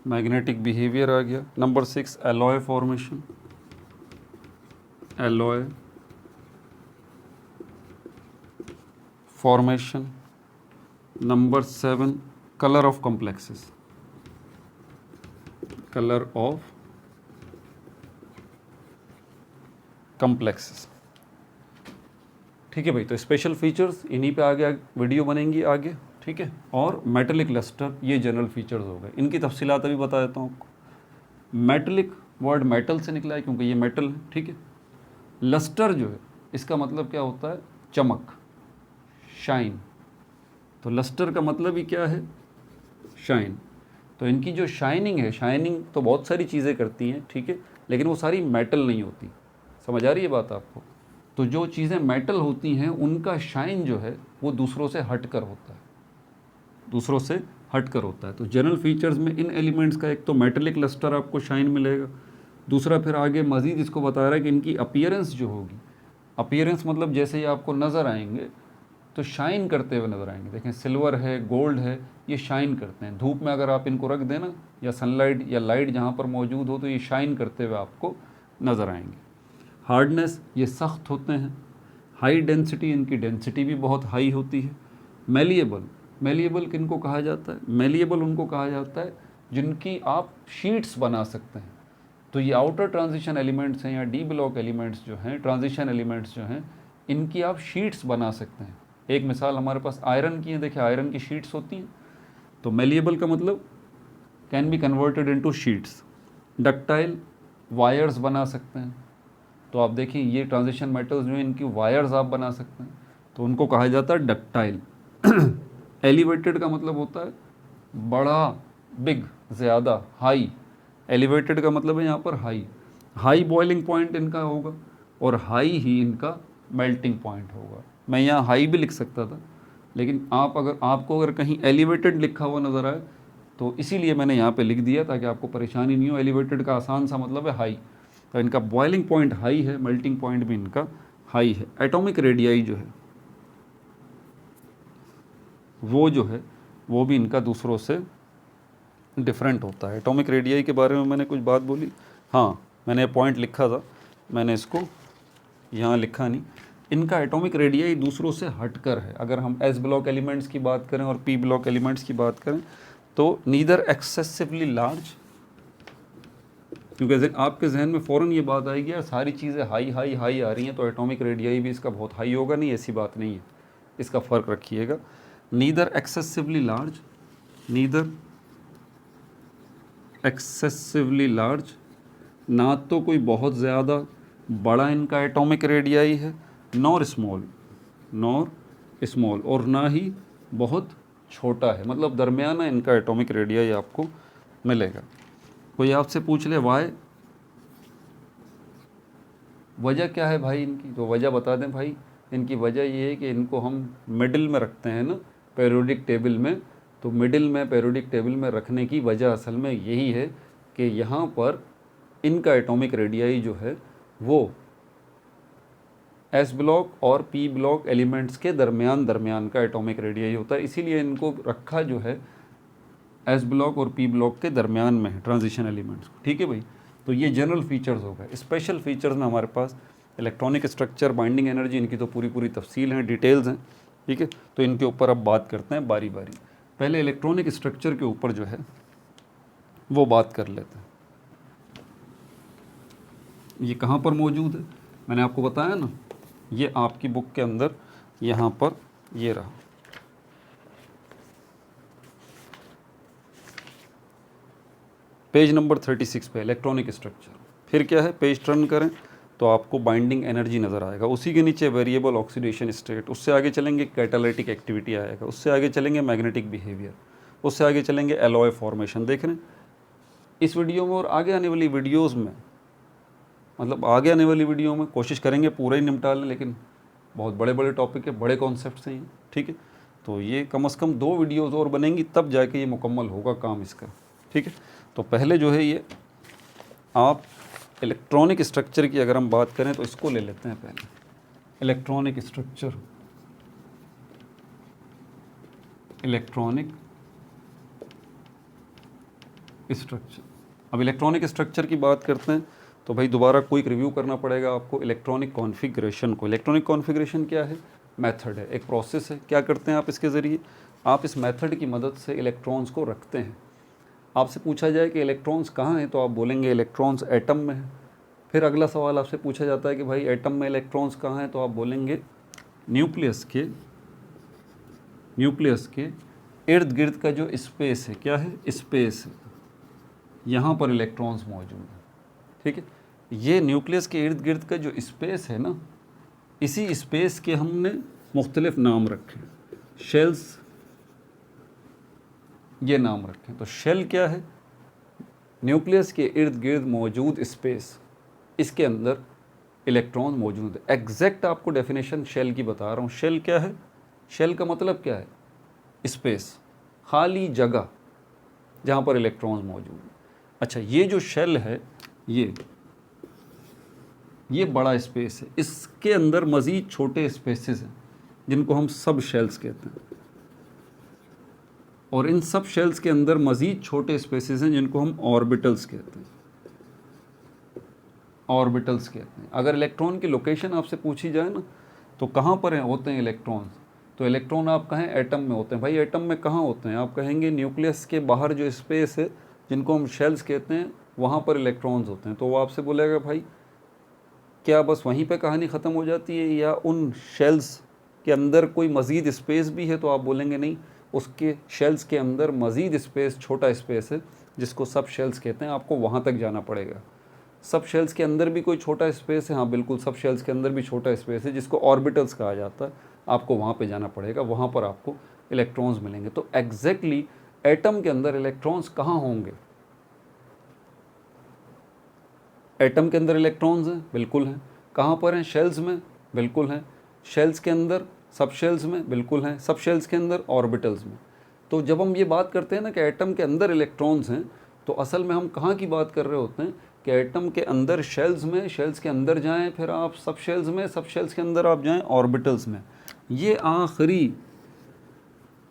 मैग्नेटिक बिहेवियर आ गया। Number 6 alloy formation, alloy formation. Number 7 colour of complexes, colour of complexes. ठीक है भाई, तो स्पेशल फीचर्स इन्हीं पे आगे वीडियो बनेंगी आगे, ठीक है। और मेटलिक लस्टर, ये जनरल फीचर्स हो गए, इनकी तफसीलात अभी बता देता हूँ आपको। मेटलिक वर्ड मेटल से निकला है क्योंकि ये मेटल है, ठीक है। लस्टर जो है इसका मतलब क्या होता है, चमक, शाइन। तो लस्टर का मतलब ही क्या है, शाइन। तो इनकी जो शाइनिंग है, शाइनिंग तो बहुत सारी चीज़ें करती हैं, ठीक है, लेकिन वो सारी मेटल नहीं होती। समझ आ रही है बात आपको? तो जो चीज़ें मेटल होती हैं उनका शाइन जो है वो दूसरों से हट कर होता है, दूसरों से हट कर होता है। तो जनरल फीचर्स में इन एलिमेंट्स का एक तो मेटेलिक लस्टर आपको शाइन मिलेगा, दूसरा फिर आगे मज़ीद इसको बता रहा है कि इनकी अपीयरेंस जो होगी, अपीयरेंस मतलब जैसे ही आपको नज़र आएंगे तो शाइन करते हुए नज़र आएंगे। देखें सिल्वर है, गोल्ड है, ये शाइन करते हैं। धूप में अगर आप इनको रख दें ना, या सनलाइट या लाइट जहाँ पर मौजूद हो, तो ये शाइन करते हुए आपको नज़र आएंगे। हार्डनेस, ये सख्त होते हैं। हाई डेंसिटी, इनकी डेंसिटी भी बहुत हाई होती है। मेलिएबल, मेलिएबल किनको कहा जाता है, मेलिएबल उनको कहा जाता है जिनकी आप शीट्स बना सकते हैं। तो ये आउटर ट्रांजिशन एलिमेंट्स हैं या डी ब्लॉक एलिमेंट्स जो हैं, ट्रांजिशन एलिमेंट्स जो हैं, इनकी आप शीट्स बना सकते हैं। एक मिसाल हमारे पास आयरन की है, देखिए आयरन की शीट्स होती हैं। तो मेलिएबल का मतलब can be converted into sheets. Ductile, wires बना सकते हैं। तो आप देखिए ये ट्रांजिशन मेटल्स जो हैं, इनकी वायर्स आप बना सकते हैं, तो उनको कहा जाता है डक्टाइल। एलिवेटेड का मतलब होता है बड़ा, बिग, ज़्यादा, हाई। एलिवेटेड का मतलब है यहाँ पर हाई। हाई बॉइलिंग पॉइंट इनका होगा और हाई ही इनका मेल्टिंग पॉइंट होगा। मैं यहाँ हाई भी लिख सकता था, लेकिन आपको अगर कहीं एलिवेटेड लिखा हुआ नज़र आए तो इसीलिए मैंने यहाँ पे लिख दिया ताकि आपको परेशानी नहीं हो। एलिवेटेड का आसान सा मतलब है हाई। तो इनका बॉइलिंग पॉइंट हाई है, मेल्टिंग पॉइंट भी इनका हाई है। एटॉमिक रेडियाई जो है वो जो है वो भी इनका दूसरों से डिफरेंट होता है। एटॉमिक रेडियाई के बारे में मैंने कुछ बात बोली, हाँ मैंने पॉइंट लिखा था, मैंने इसको यहाँ लिखा नहीं। इनका एटॉमिक रेडियाई दूसरों से हटकर है। अगर हम एस ब्लॉक एलिमेंट्स की बात करें और पी ब्लॉक एलिमेंट्स की बात करें तो नीदर एक्सेसिवली लार्ज, क्योंकि आपके जहन में फ़ौरन ये बात आएगी यार सारी चीज़ें हाई हाई हाई आ रही हैं तो एटॉमिक रेडियाई भी इसका बहुत हाई होगा। नहीं, ऐसी बात नहीं है, इसका फ़र्क रखिएगा। Neither excessively large, neither excessively large, ना तो कोई बहुत ज़्यादा बड़ा इनका एटॉमिक रेडियाई है, नॉर स्मॉल, नॉर स्मॉल, और ना ही बहुत छोटा है, मतलब दरमियाना इनका एटॉमिक रेडियाई आपको मिलेगा। कोई आपसे पूछ ले वाई, वजह क्या है भाई इनकी, तो वजह बता दें भाई। इनकी वजह ये है कि इनको हम मिडिल में रखते हैं ना पीरियोडिक टेबल में, तो मिडिल में पीरियोडिक टेबल में रखने की वजह असल में यही है कि यहाँ पर इनका एटॉमिक रेडियाई जो है वो एस ब्लॉक और पी ब्लॉक एलिमेंट्स के दरमियान का एटॉमिक रेडियाई होता है। इसीलिए इनको रखा जो है एस ब्लॉक और पी ब्लॉक के दरमियान में है ट्रांजिशन एलिमेंट्स को, ठीक है भाई। तो ये जनरल फीचर्स हो गए। स्पेशल फीचर्स में हमारे पास इलेक्ट्रॉनिक स्ट्रक्चर, बाइंडिंग एनर्जी, इनकी तो पूरी तफसील हैं, डिटेल्स हैं, ठीक है। तो इनके ऊपर अब बात करते हैं बारी बारी। पहले इलेक्ट्रॉनिक स्ट्रक्चर के ऊपर जो है वो बात कर लेते हैं। ये कहाँ पर मौजूद है, मैंने आपको बताया ना, ये आपकी बुक के अंदर यहाँ पर ये रहा। पेज नंबर 36 पे इलेक्ट्रॉनिक स्ट्रक्चर। फिर क्या है, पेज टर्न करें तो आपको बाइंडिंग एनर्जी नज़र आएगा, उसी के नीचे वेरिएबल ऑक्सीडेशन स्टेट, उससे आगे चलेंगे कैटालिटिक एक्टिविटी आएगा, उससे आगे चलेंगे मैग्नेटिक बिहेवियर, उससे आगे चलेंगे एलॉय फॉर्मेशन। देख रहे हैं इस वीडियो में और आगे आने वाली वीडियोज़ में, मतलब आगे आने वाली वीडियो में कोशिश करेंगे पूरा ही निपटा लें, लेकिन बहुत बड़े बड़े टॉपिक है, बड़े कॉन्सेप्ट्स हैं, ठीक है। तो ये कम से कम 2 वीडियोज़ और बनेंगी तब जाके ये मुकम्मल होगा काम इसका, ठीक है। तो पहले जो है ये आप इलेक्ट्रॉनिक स्ट्रक्चर की अगर हम बात करें तो इसको ले लेते हैं पहले, इलेक्ट्रॉनिक स्ट्रक्चर, इलेक्ट्रॉनिक स्ट्रक्चर। अब इलेक्ट्रॉनिक स्ट्रक्चर की बात करते हैं तो भाई दोबारा क्विक रिव्यू करना पड़ेगा आपको इलेक्ट्रॉनिक कॉन्फ़िगरेशन को। इलेक्ट्रॉनिक कॉन्फ़िगरेशन क्या है, मेथड है, एक प्रोसेस है। क्या करते हैं आप इसके ज़रिए, आप इस मेथड की मदद से इलेक्ट्रॉन्स को रखते हैं। आपसे पूछा जाए कि इलेक्ट्रॉन्स कहाँ हैं तो आप बोलेंगे इलेक्ट्रॉन्स एटम में है, फिर अगला सवाल आपसे पूछा जाता है कि भाई एटम में इलेक्ट्रॉन्स कहाँ हैं, तो आप बोलेंगे न्यूक्लियस के इर्द गिर्द का जो स्पेस है, क्या है, स्पेस है, यहाँ पर इलेक्ट्रॉन्स मौजूद हैं। ठीक है, ये न्यूक्लियस के इर्द गिर्द का जो स्पेस है ना, इसी स्पेस के हमने मुख्तलिफ नाम रखे, शेल्स, ये नाम रखें। तो शेल क्या है, न्यूक्लियस के इर्द गिर्द मौजूद स्पेस, इसके अंदर इलेक्ट्रॉन मौजूद है। एग्जैक्ट आपको डेफिनेशन शेल की बता रहा हूँ। शेल क्या है, शेल का मतलब क्या है, स्पेस, खाली जगह जहाँ पर इलेक्ट्रॉन्स मौजूद है। अच्छा, ये जो शेल है, ये बड़ा स्पेस है, इसके अंदर मज़ीद छोटे स्पेसेस हैं जिनको हम सब शेल्स कहते हैं, और इन सब शेल्स के अंदर मज़ीद छोटे स्पेसेस हैं जिनको हम ऑर्बिटल्स कहते हैं। ऑर्बिटल्स कहते हैं। अगर इलेक्ट्रॉन की लोकेशन आपसे पूछी जाए ना, तो कहाँ पर होते हैं इलेक्ट्रॉन्स, तो इलेक्ट्रॉन आप कहें एटम में होते हैं। भाई एटम में कहाँ होते हैं, आप कहेंगे न्यूक्लियस के बाहर जो स्पेस है जिनको हम शेल्स कहते हैं, वहाँ पर इलेक्ट्रॉन्स होते हैं। तो वो आपसे बोलेगा भाई क्या बस वहीं पे कहानी ख़त्म हो जाती है, या उन शेल्स के अंदर कोई मज़ीद स्पेस भी है, तो आप बोलेंगे नहीं, उसके शेल्स के अंदर मज़ीद स्पेस, छोटा स्पेस है जिसको सब शेल्स कहते हैं, आपको वहाँ तक जाना पड़ेगा। सब शेल्स के अंदर भी कोई छोटा स्पेस है, हाँ बिल्कुल, सब शेल्स के अंदर भी छोटा स्पेस है जिसको ऑर्बिटल्स कहा जाता है, आपको वहाँ पे जाना पड़ेगा, वहाँ पर आपको इलेक्ट्रॉन्स मिलेंगे। तो एग्जैक्टली एटम के अंदर इलेक्ट्रॉन्स कहाँ होंगे, एटम के अंदर इलेक्ट्रॉन्स हैं, बिल्कुल हैं। कहाँ पर हैं, शेल्स में, बिल्कुल हैं। शेल्स के अंदर, सब शेल्स में, बिल्कुल हैं। सब शेल्स के अंदर, ऑर्बिटल्स में। तो जब हम ये बात करते हैं ना कि एटम के अंदर इलेक्ट्रॉन्स हैं, तो असल में हम कहाँ की बात कर रहे होते हैं कि एटम के अंदर शेल्स में, शेल्स के अंदर जाएं, फिर आप सब शेल्स में, सब शेल्स के अंदर आप जाएं ऑर्बिटल्स में। ये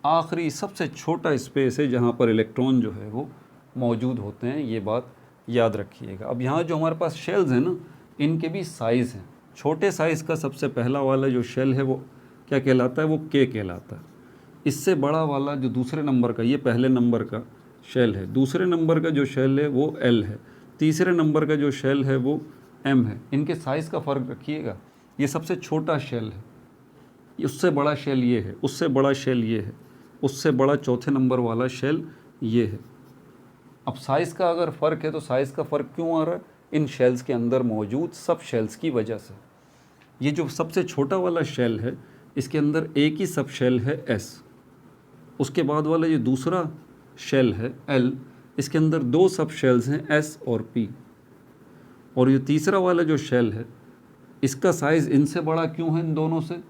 आखिरी सबसे छोटा स्पेस है जहाँ पर इलेक्ट्रॉन जो है वो मौजूद होते हैं, ये बात याद रखिएगा। अब यहाँ जो हमारे पास शेल्स हैं ना, इनके भी साइज़ हैं। छोटे साइज़ का सबसे पहला वाला जो शेल है वो क्या कहलाता है, वो के कहलाता है। इससे बड़ा वाला जो दूसरे नंबर का, ये पहले नंबर का शेल है, दूसरे नंबर का जो शेल है वो एल है, तीसरे नंबर का जो शेल है वो एम है। इनके साइज़ का फ़र्क रखिएगा। ये सबसे छोटा शेल है, उससे बड़ा शेल ये है, उससे बड़ा शेल ये है, उससे बड़ा चौथे नंबर वाला शेल ये है। अब साइज़ का अगर फ़र्क है तो साइज़ का फ़र्क क्यों आ रहा है, इन शेल्स के अंदर मौजूद सब शेल्स की वजह से। ये जो सबसे छोटा वाला शेल है, इसके अंदर एक ही सब शेल है एस। उसके बाद वाला ये दूसरा शेल है एल, इसके अंदर दो सब शेल्स हैं एस और पी। और ये तीसरा वाला जो शेल है, इसका साइज़ इनसे बड़ा क्यों है, इन दोनों से,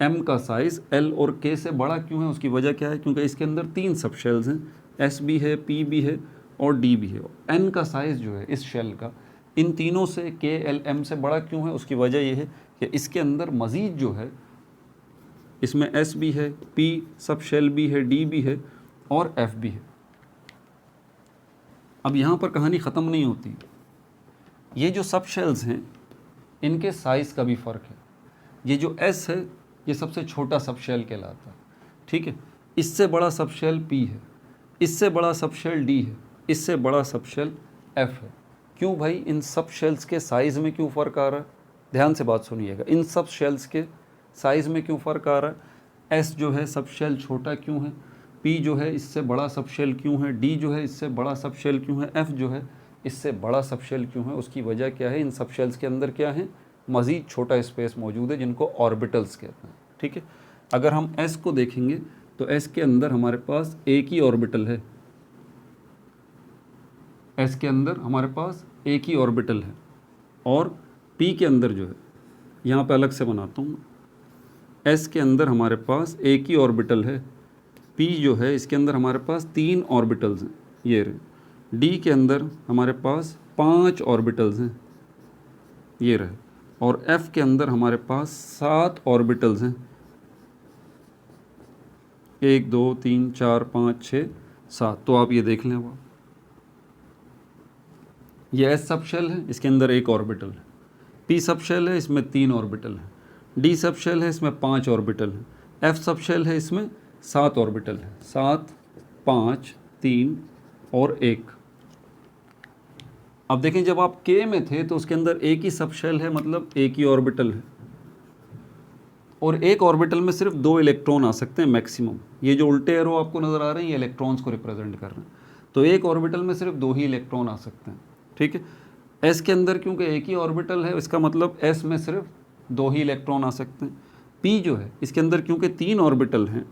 एम का साइज़ एल और के से बड़ा क्यों है, उसकी वजह क्या है, क्योंकि इसके अंदर तीन सब शेल्स हैं, एस भी है, पी भी है और डी भी है। एन का साइज़ जो है इस शेल का इन तीनों से, के एल एम से बड़ा क्यों है, उसकी वजह यह है कि इसके अंदर मज़ीद जो है, इसमें एस भी है, पी सब शेल भी है, डी भी है और एफ भी है। अब यहाँ पर कहानी ख़त्म नहीं होती। ये जो सब शेल्स हैं इनके साइज़ का भी फ़र्क है। ये जो एस है ये सबसे छोटा सब शेल कहलाता है, ठीक है। इससे बड़ा सब शेल पी है, इससे बड़ा सब शेल डी है, इससे बड़ा सब शेल एफ है। क्यों भाई, इन सब शेल्स के साइज़ में क्यों फ़र्क आ रहा है, ध्यान से बात सुनिएगा। इन सब शेल्स के साइज़ में क्यों फ़र्क आ रहा है, एस जो है सब शेल छोटा क्यों है, पी जो है इससे बड़ा सब शेल क्यों है, डी जो है इससे बड़ा सब शेल क्यों है, एफ जो है इससे बड़ा सब शेल क्यों है, उसकी वजह क्या है, इन सब शेल्स के अंदर क्या है, मज़ीद छोटा स्पेस मौजूद है जिनको ऑर्बिटल्स कहते हैं, ठीक है। अगर हम एस को देखेंगे तो एस के अंदर हमारे पास एक ही ऑर्बिटल है, एस के अंदर हमारे पास एक ही ऑर्बिटल है। और पी के अंदर जो है, यहाँ पे अलग से बनाता हूँ, एस के अंदर हमारे पास एक ही ऑर्बिटल है, पी जो है इसके अंदर हमारे पास 3 ऑर्बिटल्स हैं, ये रहे। डी के अंदर हमारे पास 5 ऑर्बिटल्स हैं, ये रहे। और एफ के अंदर हमारे पास 7 ऑर्बिटल्स हैं, 1 2 3 4 5 6 7। तो आप ये देख लें, वो ये एस सब शेल है, इसके अंदर एक ऑर्बिटल है। पी सब शेल है, इसमें 3 ऑर्बिटल है। डी सब शेल है, इसमें 5 ऑर्बिटल है। एफ सब शेल है, इसमें 7 ऑर्बिटल है, 7 5 3 और 1। अब देखें जब आप के में थे तो उसके अंदर एक ही सब शेल है, मतलब एक ही ऑर्बिटल है, और एक ऑर्बिटल में सिर्फ 2 इलेक्ट्रॉन आ सकते हैं मैक्सिमम। ये जो उल्टे एरो आपको नज़र आ रहे हैं ये इलेक्ट्रॉन्स को रिप्रेजेंट कर रहे हैं। तो एक ऑर्बिटल में सिर्फ 2 ही इलेक्ट्रॉन आ सकते हैं, ठीक है। एस के अंदर क्योंकि एक ही ऑर्बिटल है, इसका मतलब एस में सिर्फ 2 ही इलेक्ट्रॉन आ सकते हैं। पी जो है इसके अंदर क्योंकि 3 ऑर्बिटल हैं,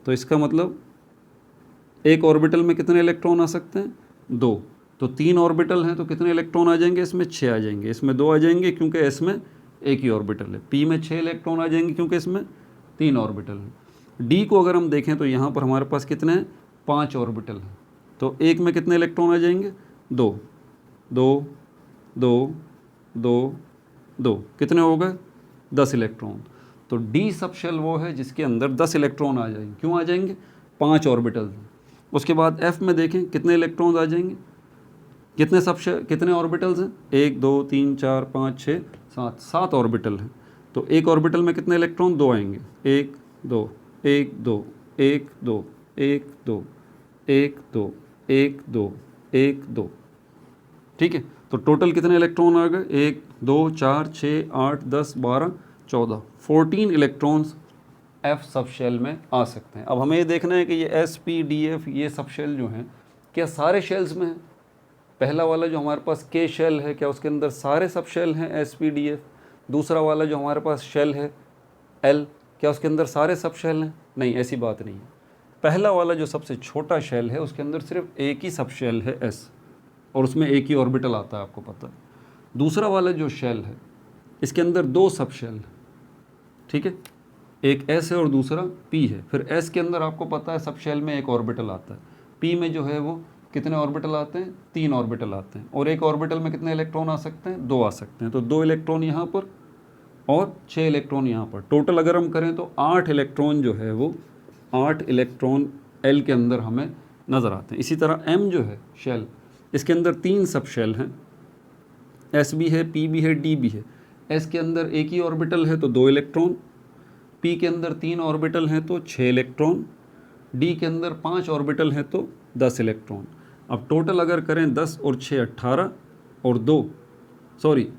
तो इसका मतलब एक ऑर्बिटल में कितने इलेक्ट्रॉन आ सकते हैं? 2। तो 3 ऑर्बिटल हैं तो कितने इलेक्ट्रॉन आ जाएंगे? इसमें 6 आ जाएंगे, इसमें 2 आ जाएंगे क्योंकि एस में एक ही ऑर्बिटल है। पी में 6 इलेक्ट्रॉन आ जाएंगे क्योंकि इसमें 3 ऑर्बिटल हैं। डी को अगर हम देखें तो यहाँ पर हमारे पास कितने हैं? 5 ऑर्बिटल हैं। तो एक में कितने इलेक्ट्रॉन आ जाएंगे? 2 2 2 2 2, कितने हो गए? 10 इलेक्ट्रॉन। तो डी सब शेल वो है जिसके अंदर 10 इलेक्ट्रॉन आ जाएंगे। क्यों आ जाएंगे? 5 ऑर्बिटल। उसके बाद एफ में देखें कितने इलेक्ट्रॉन्स आ जाएंगे? कितने सब शेल, कितने ऑर्बिटल्स हैं? 1 2 3 4 5 6 7, 7 ऑर्बिटल हैं। तो एक ऑर्बिटल में कितने इलेक्ट्रॉन? 2 आएंगे। 1 2 1 2 1 2 1 2 1 2 1 2 1 2, ठीक है। तो टोटल कितने इलेक्ट्रॉन आ गए? 1 2 4 6 8 10 12 14, 14 इलेक्ट्रॉन्स एफ सब शेल में आ सकते हैं। अब हमें ये देखना है कि ये एस पी डी एफ ये सब शेल जो हैं क्या सारे शेल्स में है? पहला वाला जो हमारे पास के शेल है क्या उसके अंदर सारे सब शेल हैं एस पी डी एफ? दूसरा वाला जो हमारे पास शेल है एल, क्या उसके अंदर सारे सब शेल हैं? नहीं, ऐसी बात नहीं है। पहला वाला जो सबसे छोटा शेल है उसके अंदर सिर्फ एक ही सब शेल है एस, और उसमें एक ही ऑर्बिटल आता है, आपको पता है। दूसरा वाला जो शेल है इसके अंदर 2 सब शेल है, ठीक है। एक एस है और दूसरा पी है। फिर एस के अंदर आपको पता है सब शेल में एक ऑर्बिटल आता है। पी में जो है वो कितने ऑर्बिटल आते हैं? 3 ऑर्बिटल आते हैं। और एक ऑर्बिटल में कितने इलेक्ट्रॉन आ सकते हैं? 2 आ सकते हैं। तो 2 इलेक्ट्रॉन यहाँ पर और 6 इलेक्ट्रॉन यहाँ पर। टोटल अगर हम करें तो 8 इलेक्ट्रॉन जो है वो 8 इलेक्ट्रॉन एल के अंदर हमें नज़र आते हैं। इसी तरह एम जो है शेल, इसके अंदर 3 सब शेल हैं, एस भी है, पी भी है, डी भी है। एस के अंदर एक ही ऑर्बिटल है तो 2 इलेक्ट्रॉन, पी के अंदर 3 ऑर्बिटल हैं तो 6 इलेक्ट्रॉन, डी के अंदर 5 ऑर्बिटल हैं तो 10 इलेक्ट्रॉन। अब टोटल अगर करें 10 और 6 18 और 2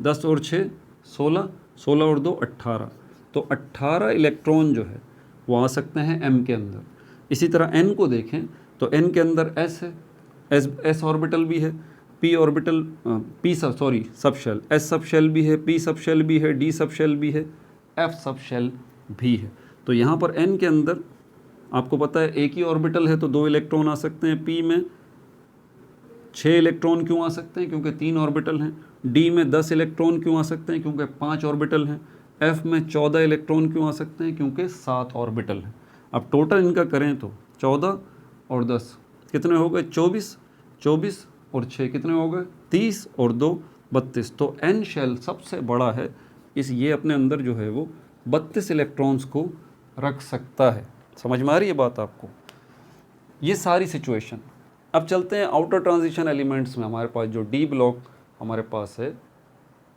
10 और 6 16, 16 और 2 18, तो 18 इलेक्ट्रॉन जो है वो आ सकते हैं एम के अंदर। इसी तरह एन को देखें तो एन के अंदर एस है, एस ऑर्बिटल भी है, p orbital sub shell, s sub shell भी है, पी सब शेल भी है, डी सब शेल भी है, एफ सब शेल भी है। तो यहाँ पर एन के अंदर आपको पता है एक ही ऑर्बिटल है तो 2 इलेक्ट्रॉन आ सकते हैं। पी में 6 इलेक्ट्रॉन क्यों आ सकते हैं? क्योंकि 3 ऑर्बिटल हैं। डी में 10 इलेक्ट्रॉन क्यों आ सकते हैं? क्योंकि 5 ऑर्बिटल हैं। एफ में 14 इलेक्ट्रॉन क्यों आ सकते हैं? क्योंकि 7 ऑर्बिटल हैं। अब टोटल इनका करें तो 14 और 10 कितने हो गए? 24, 24 और 6 कितने हो गए? 30 और 2 32। तो एन शेल सबसे बड़ा है, ये अपने अंदर जो है वो 32 इलेक्ट्रॉन्स को रख सकता है। समझ में आ रही है बात आपको? ये सारी सिचुएशन। अब चलते हैं आउटर ट्रांजिशन एलिमेंट्स में। हमारे पास जो डी ब्लॉक हमारे पास है,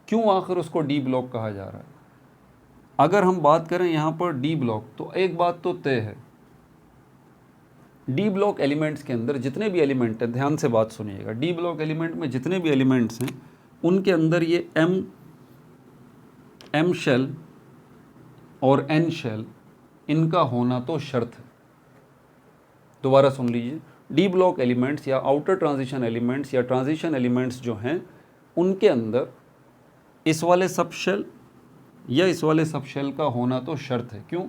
क्यों आखिर उसको डी ब्लॉक कहा जा रहा है? अगर हम बात करें यहाँ पर डी ब्लॉक, तो एक बात तो तय है, डी ब्लॉक एलिमेंट्स के अंदर जितने भी एलिमेंट हैं, ध्यान से बात सुनिएगा, डी ब्लॉक एलिमेंट में जितने भी एलिमेंट्स हैं उनके अंदर ये एम शेल और एन शेल इनका होना तो शर्त है। दोबारा सुन लीजिए, डी ब्लॉक एलिमेंट्स या आउटर ट्रांजिशन एलिमेंट्स या ट्रांजिशन एलिमेंट्स जो हैं उनके अंदर इस वाले सब शेल या इस वाले सब शेल का होना तो शर्त है। क्यों?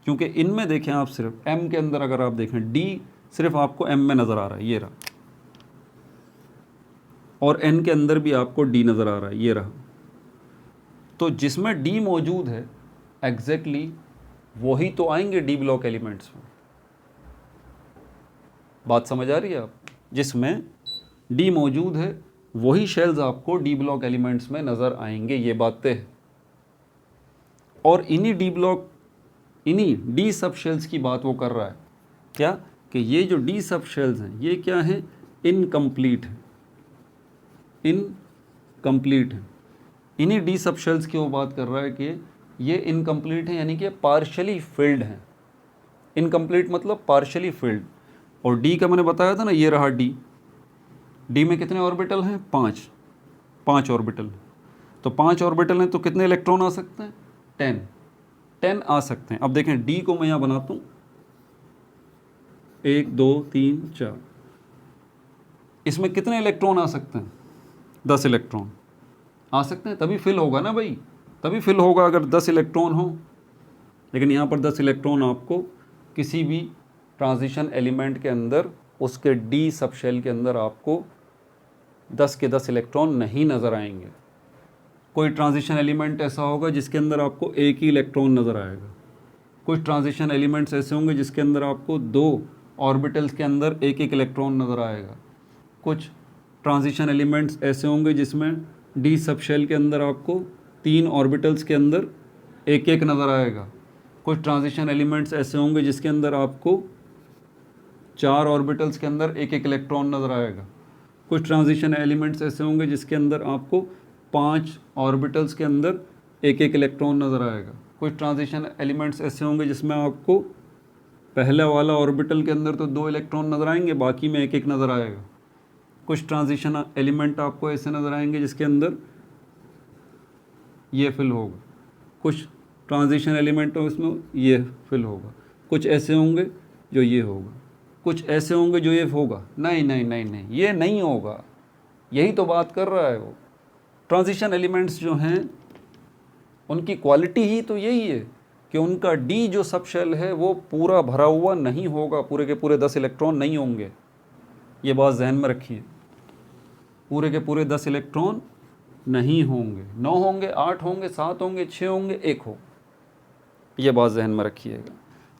क्योंकि इनमें देखें आप, सिर्फ एम के अंदर अगर आप देखें, डी सिर्फ आपको एम में नज़र आ रहा है, ये रहा, और एन के अंदर भी आपको डी नज़र आ रहा है, ये रहा। तो जिसमें डी मौजूद है एग्जैक्टली वही तो आएंगे डी ब्लॉक एलिमेंट्स में। बात समझ आ रही है आप? जिसमें डी मौजूद है वही शेल्स आपको डी ब्लॉक एलिमेंट्स में नज़र आएंगे, ये बातें हैं। और इन्हीं डी सब शेल्स की बात वो कर रहा है, क्या कि ये जो डी सब शेल्स हैं ये क्या हैं? इनकम्प्लीट हैं, इनकम्प्लीट हैं। इन्हीं डी सब शेल्स की वो बात कर रहा है कि ये इनकम्प्लीट हैं, यानी कि पार्शली फिल्ड हैं। इनकम्प्लीट मतलब पार्शली फिल्ड। और डी का मैंने बताया था ना, ये रहा डी, डी में कितने ऑर्बिटल हैं? 5, 5 ऑर्बिटल। तो 5 ऑर्बिटल हैं तो कितने इलेक्ट्रॉन आ सकते हैं? 10 आ सकते हैं। अब देखें डी को मैं यहाँ बनाता हूँ 1 2 3 4, इसमें कितने इलेक्ट्रॉन आ सकते हैं? 10 इलेक्ट्रॉन आ सकते हैं, तभी फिल होगा ना भाई, तभी फिल होगा अगर 10 इलेक्ट्रॉन हो। लेकिन यहाँ पर 10 इलेक्ट्रॉन आपको किसी भी ट्रांजिशन एलिमेंट के अंदर, उसके डी सब शेल के अंदर आपको 10 के 10 इलेक्ट्रॉन नहीं नज़र आएंगे। कोई ट्रांजिशन एलिमेंट ऐसा होगा जिसके अंदर आपको एक ही इलेक्ट्रॉन नज़र आएगा। कुछ ट्रांजिशन एलिमेंट्स ऐसे होंगे जिसके अंदर आपको 2 ऑर्बिटल्स के अंदर एक एक इलेक्ट्रॉन नज़र आएगा। कुछ ट्रांजिशन एलिमेंट्स ऐसे होंगे जिसमें डी सब शेल के अंदर आपको 3 ऑर्बिटल्स के अंदर एक एक नज़र आएगा। कुछ ट्रांजिशन एलिमेंट्स ऐसे होंगे जिसके अंदर आपको 4 ऑर्बिटल्स के अंदर एक एक इलेक्ट्रॉन नज़र आएगा। कुछ ट्रांजिशन एलिमेंट्स ऐसे होंगे जिसके अंदर आपको 5 ऑर्बिटल्स के अंदर एक एक इलेक्ट्रॉन नज़र आएगा। कुछ ट्रांजिशन एलिमेंट्स ऐसे होंगे जिसमें आपको पहला वाला ऑर्बिटल के अंदर तो 2 इलेक्ट्रॉन नज़र आएंगे, बाकी में एक एक नज़र आएगा। कुछ ट्रांजिशन एलिमेंट आपको ऐसे नज़र आएंगे जिसके अंदर ये फिल होगा। कुछ ट्रांजिशन एलिमेंट हो इसमें ये फिल होगा। कुछ ऐसे होंगे जो ये होगा, कुछ ऐसे होंगे जो ये होगा। नहीं नहीं नहीं नहीं, ये नहीं होगा, यही तो बात कर रहा है वो। ट्रांजिशन एलिमेंट्स जो हैं उनकी क्वालिटी ही तो यही है कि उनका डी जो सब शेल है वो पूरा भरा हुआ नहीं होगा, पूरे के पूरे 10 इलेक्ट्रॉन नहीं होंगे। ये बात जहन में रखिए, पूरे के पूरे 10 इलेक्ट्रॉन नहीं होंगे, 9 होंगे, 8 होंगे, 7 होंगे, 6 होंगे, 1 हो। ये बात जहन में रखिएगा।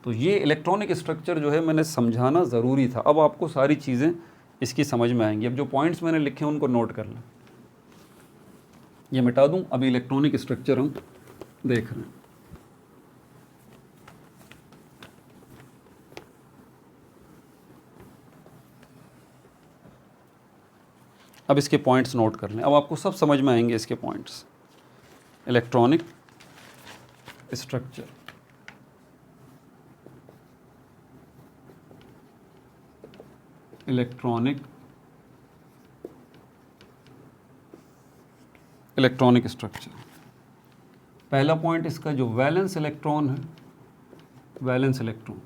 तो ये इलेक्ट्रॉनिक स्ट्रक्चर जो है मैंने समझाना ज़रूरी था। अब आपको सारी चीज़ें इसकी समझ में आएंगी। अब जो पॉइंट्स मैंने लिखे हैं उनको नोट कर लें। ये मिटा दूं, अभी इलेक्ट्रॉनिक स्ट्रक्चर हम देख रहे हैं। अब इसके पॉइंट्स नोट कर लें, अब आपको सब समझ में आएंगे इसके points. Electronic structure, electronic structure. पहला पॉइंट इसका जो वैलेंस इलेक्ट्रॉन है, वैलेंस इलेक्ट्रॉन,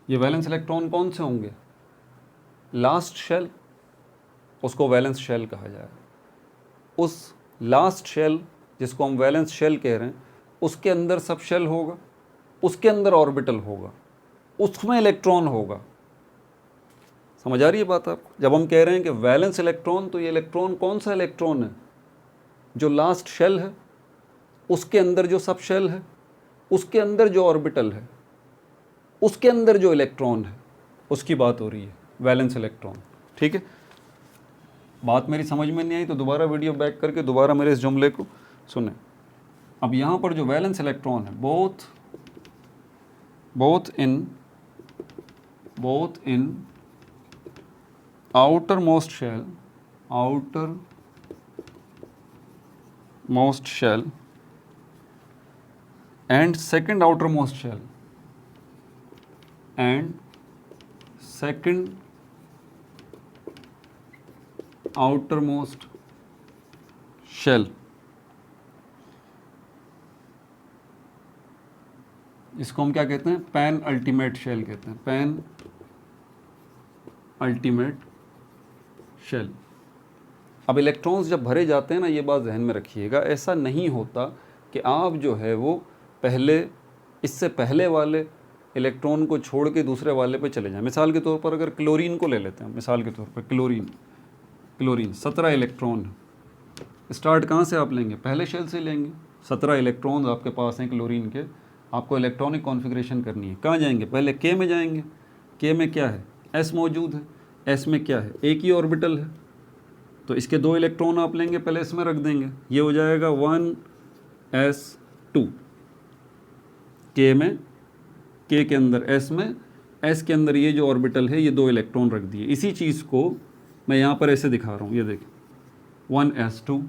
ये वैलेंस इलेक्ट्रॉन कौन से होंगे? लास्ट शेल, उसको वैलेंस शेल कहा जाएगा। उस लास्ट शेल जिसको हम वैलेंस शेल कह रहे हैं, उसके अंदर सब शेल होगा, उसके अंदर ऑर्बिटल होगा, उसमें इलेक्ट्रॉन होगा। समझ आ रही है बात आपको? जब हम कह रहे हैं कि वैलेंस इलेक्ट्रॉन, तो ये इलेक्ट्रॉन कौन सा इलेक्ट्रॉन है? जो लास्ट शेल है, उसके अंदर जो सब शेल है, उसके अंदर जो ऑर्बिटल है, उसके अंदर जो इलेक्ट्रॉन है, उसकी बात हो रही है, वैलेंस इलेक्ट्रॉन। ठीक है, बात मेरी समझ में नहीं आई तो दोबारा वीडियो बैक करके दोबारा मेरे इस जुमले को सुने। अब यहाँ पर जो वैलेंस इलेक्ट्रॉन है, both in outermost shell and second outermost shell इसको हम क्या कहते हैं? पैन अल्टीमेट शेल कहते हैं, पैन अल्टीमेट शेल। अब इलेक्ट्रॉन्स जब भरे जाते हैं ना, ये बात जहन में रखिएगा, ऐसा नहीं होता कि आप जो है वो इससे पहले वाले इलेक्ट्रॉन को छोड़ के दूसरे वाले पे चले जाएं। मिसाल के तौर पर अगर क्लोरीन को ले लेते हैं, मिसाल के तौर पर क्लोरीन 17 इलेक्ट्रॉन। स्टार्ट कहाँ से आप लेंगे? पहले शेल से लेंगे। 17 इलेक्ट्रॉन्स आपके पास हैं क्लोरीन के, आपको इलेक्ट्रॉनिक कॉन्फ़िगरेशन करनी है। कहाँ जाएंगे? पहले के में जाएंगे। के में क्या है? एस मौजूद है। एस में क्या है? एक ही ऑर्बिटल है, तो इसके 2 इलेक्ट्रॉन आप लेंगे, पहले इसमें रख देंगे, ये हो जाएगा 1s2। के में, के के अंदर एस में, एस के अंदर ये जो ऑर्बिटल है, ये 2 इलेक्ट्रॉन रख दिए। इसी चीज़ को मैं यहाँ पर ऐसे दिखा रहा हूँ, ये देखिए 1s2।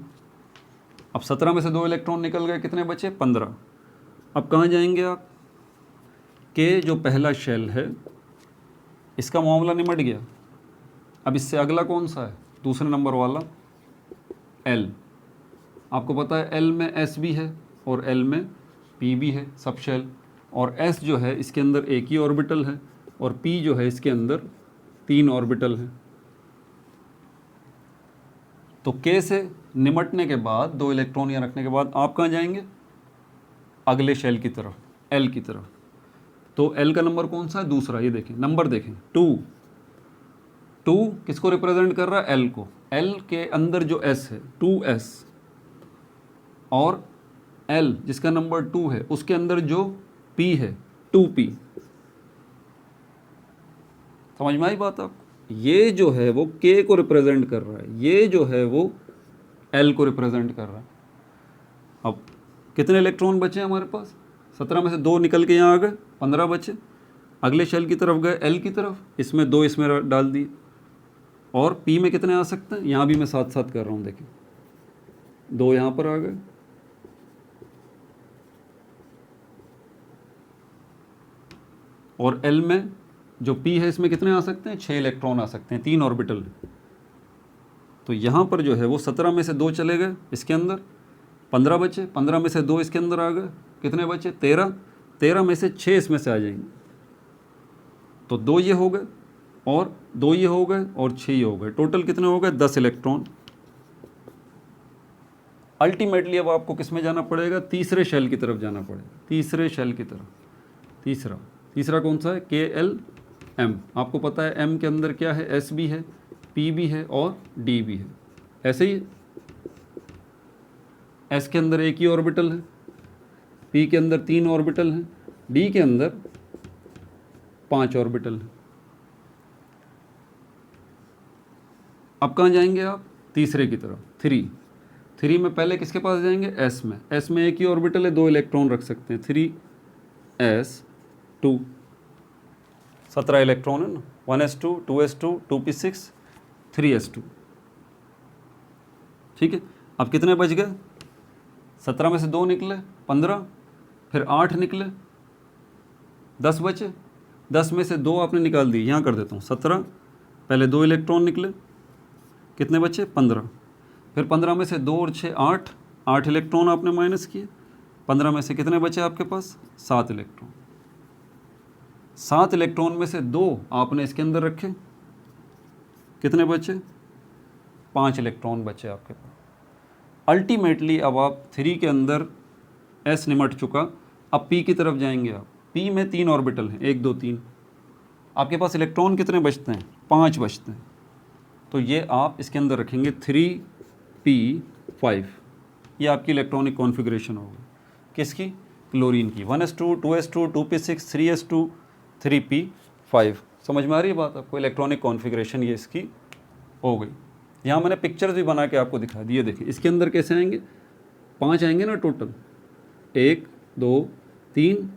अब 17 में से 2 इलेक्ट्रॉन निकल गए, कितने बचे? 15। अब कहाँ जाएंगे आप? के जो पहला शेल है, इसका मामला निमट गया। अब इससे अगला कौन सा है? दूसरे नंबर वाला L, आपको पता है L में S भी है और L में P भी है सब शेल, और S जो है इसके अंदर एक ही ऑर्बिटल है और P जो है इसके अंदर 3 ऑर्बिटल है। तो K से निमटने के बाद 2 इलेक्ट्रॉन यहाँ रखने के बाद आप कहाँ जाएंगे? अगले शेल की तरफ, L की तरफ। तो L का नंबर कौन सा है? दूसरा। ये देखें नंबर देखें 2, 2 किसको रिप्रेजेंट कर रहा है? L को। L के अंदर जो S है 2S, और L जिसका नंबर 2 है उसके अंदर जो P है 2P। समझ में आई बात आपको? ये जो है वो K को रिप्रेजेंट कर रहा है, ये जो है वो L को रिप्रेजेंट कर रहा है। अब कितने इलेक्ट्रॉन बचे हैं हमारे पास? 17 में से 2 निकल के यहाँ आ गए, 15 बचे। अगले शेल की तरफ गए L की तरफ, इसमें 2 इसमें डाल दिए, और P में कितने आ सकते हैं? यहाँ भी मैं साथ साथ कर रहा हूँ, देखिए 2 यहाँ पर आ गए, और L में जो P है इसमें कितने आ सकते हैं? 6 इलेक्ट्रॉन आ सकते हैं, 3 ऑर्बिटल। तो यहाँ पर जो है वो 17 में से 2 चले गए इसके अंदर, 15 बचे, 15 में से 2 इसके अंदर आ गए, कितने बचे? 13, 13 में से 6 इसमें से आ जाएंगे, तो 2 ये हो गए और 2 ये हो गए और 6 ये हो गए, टोटल कितने हो गए? 10 इलेक्ट्रॉन। अल्टीमेटली अब आपको किस में जाना पड़ेगा? तीसरे शेल की तरफ जाना पड़ेगा, तीसरे शेल की तरफ। तीसरा कौन सा है? KLM। आपको पता है M के अंदर क्या है? S भी है, P भी है और D भी है। ऐसे ही S के अंदर एक ही ऑर्बिटल है, P के अंदर 3 ऑर्बिटल हैं, D के अंदर 5 ऑर्बिटल हैं। अब कहाँ जाएंगे आप? तीसरे की तरफ, 3 में पहले किसके पास जाएंगे? S में। S में एक ही ऑर्बिटल है, 2 इलेक्ट्रॉन रख सकते हैं, 3s2, 17 इलेक्ट्रॉन है ना, 1s2, 2s2, 2p6, 3s2। ठीक है, अब कितने बच गए? 17 में से 2 निकले 15, फिर 8 निकले, 10 बचे। 10 में से 2 आपने निकाल दिए, यहाँ कर देता हूँ 17, पहले 2 इलेक्ट्रॉन निकले, कितने बचे? 15, फिर 15 में से 2 और 6 8, 8 इलेक्ट्रॉन आपने माइनस किए, 15 में से कितने बचे आपके पास? 7 इलेक्ट्रॉन। 7 इलेक्ट्रॉन में से 2 आपने इसके अंदर रखे, कितने बचे? 5 इलेक्ट्रॉन बचे आपके पास। अल्टीमेटली अब आप 3 के अंदर S निमट चुका, अब P की तरफ जाएंगे आप। P में 3 ऑर्बिटल हैं, 1 2 3, आपके पास इलेक्ट्रॉन कितने बचते हैं? 5 बचते हैं। तो ये आप इसके अंदर रखेंगे 3p5, ये आपकी इलेक्ट्रॉनिक कॉन्फ़िगरेशन होगी। किसकी? क्लोरीन की। 1s2, 2s2, 2p6, 3s2, 3p5। समझ में आ रही है बात आपको? इलेक्ट्रॉनिक कॉन्फ़िगरेशन ये इसकी हो गई। यहाँ मैंने पिक्चर्स भी बना के आपको दिखा दिए। देखिए इसके अंदर कैसे आएंगे? 5 आएंगे ना टोटल, 1 2 3,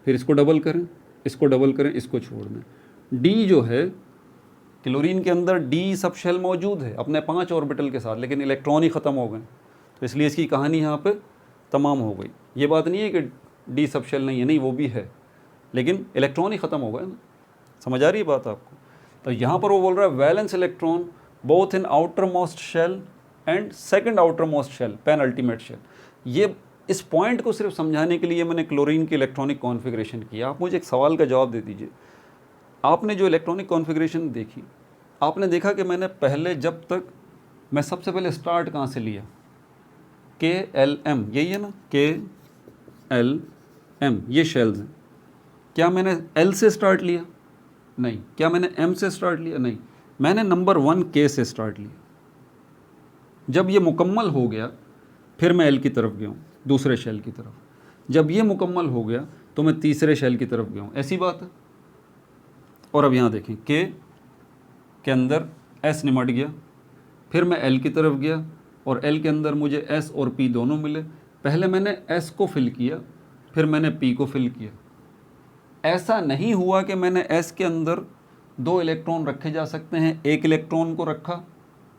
फिर इसको डबल करें, इसको डबल करें, इसको छोड़ दें। डी जो है क्लोरीन के अंदर, डी सब शेल मौजूद है अपने 5 ऑर्बिटल के साथ, लेकिन इलेक्ट्रॉन ही ख़त्म हो गए, तो इसलिए इसकी कहानी यहाँ पे तमाम हो गई। ये बात नहीं है कि डी सब शेल नहीं है, नहीं वो भी है, लेकिन इलेक्ट्रॉन ही ख़त्म हो गए ना। समझ आ रही है बात आपको? तो यहाँ पर वो बोल रहा है valence electron both in outermost shell and second outermost shell, penultimate shell. ये इस पॉइंट को सिर्फ समझाने के लिए मैंने क्लोरीन की इलेक्ट्रॉनिक कॉन्फ़िगरेशन किया। आप मुझे एक सवाल का जवाब दे दीजिए। आपने जो इलेक्ट्रॉनिक कॉन्फ़िगरेशन देखी, आपने देखा कि मैंने पहले जब तक मैं सबसे पहले स्टार्ट कहाँ से लिया? KLM, यही है ना, KLM, ये शेल्स हैं। क्या मैंने L से स्टार्ट लिया? नहीं। क्या मैंने M से स्टार्ट लिया? नहीं। मैंने नंबर 1 K से स्टार्ट लिया। जब ये मुकम्मल हो गया फिर मैं L की तरफ गया हूँ, दूसरे शेल की तरफ। जब ये मुकम्मल हो गया तो मैं तीसरे शेल की तरफ गया हूँ। ऐसी बात है। और अब यहाँ देखें, K के अंदर S निमट गया, फिर मैं L की तरफ गया और L के अंदर मुझे S और P दोनों मिले। पहले मैंने S को फिल किया, फिर मैंने P को फिल किया। ऐसा नहीं हुआ कि मैंने S के अंदर 2 इलेक्ट्रॉन रखे जा सकते हैं, 1 इलेक्ट्रॉन को रखा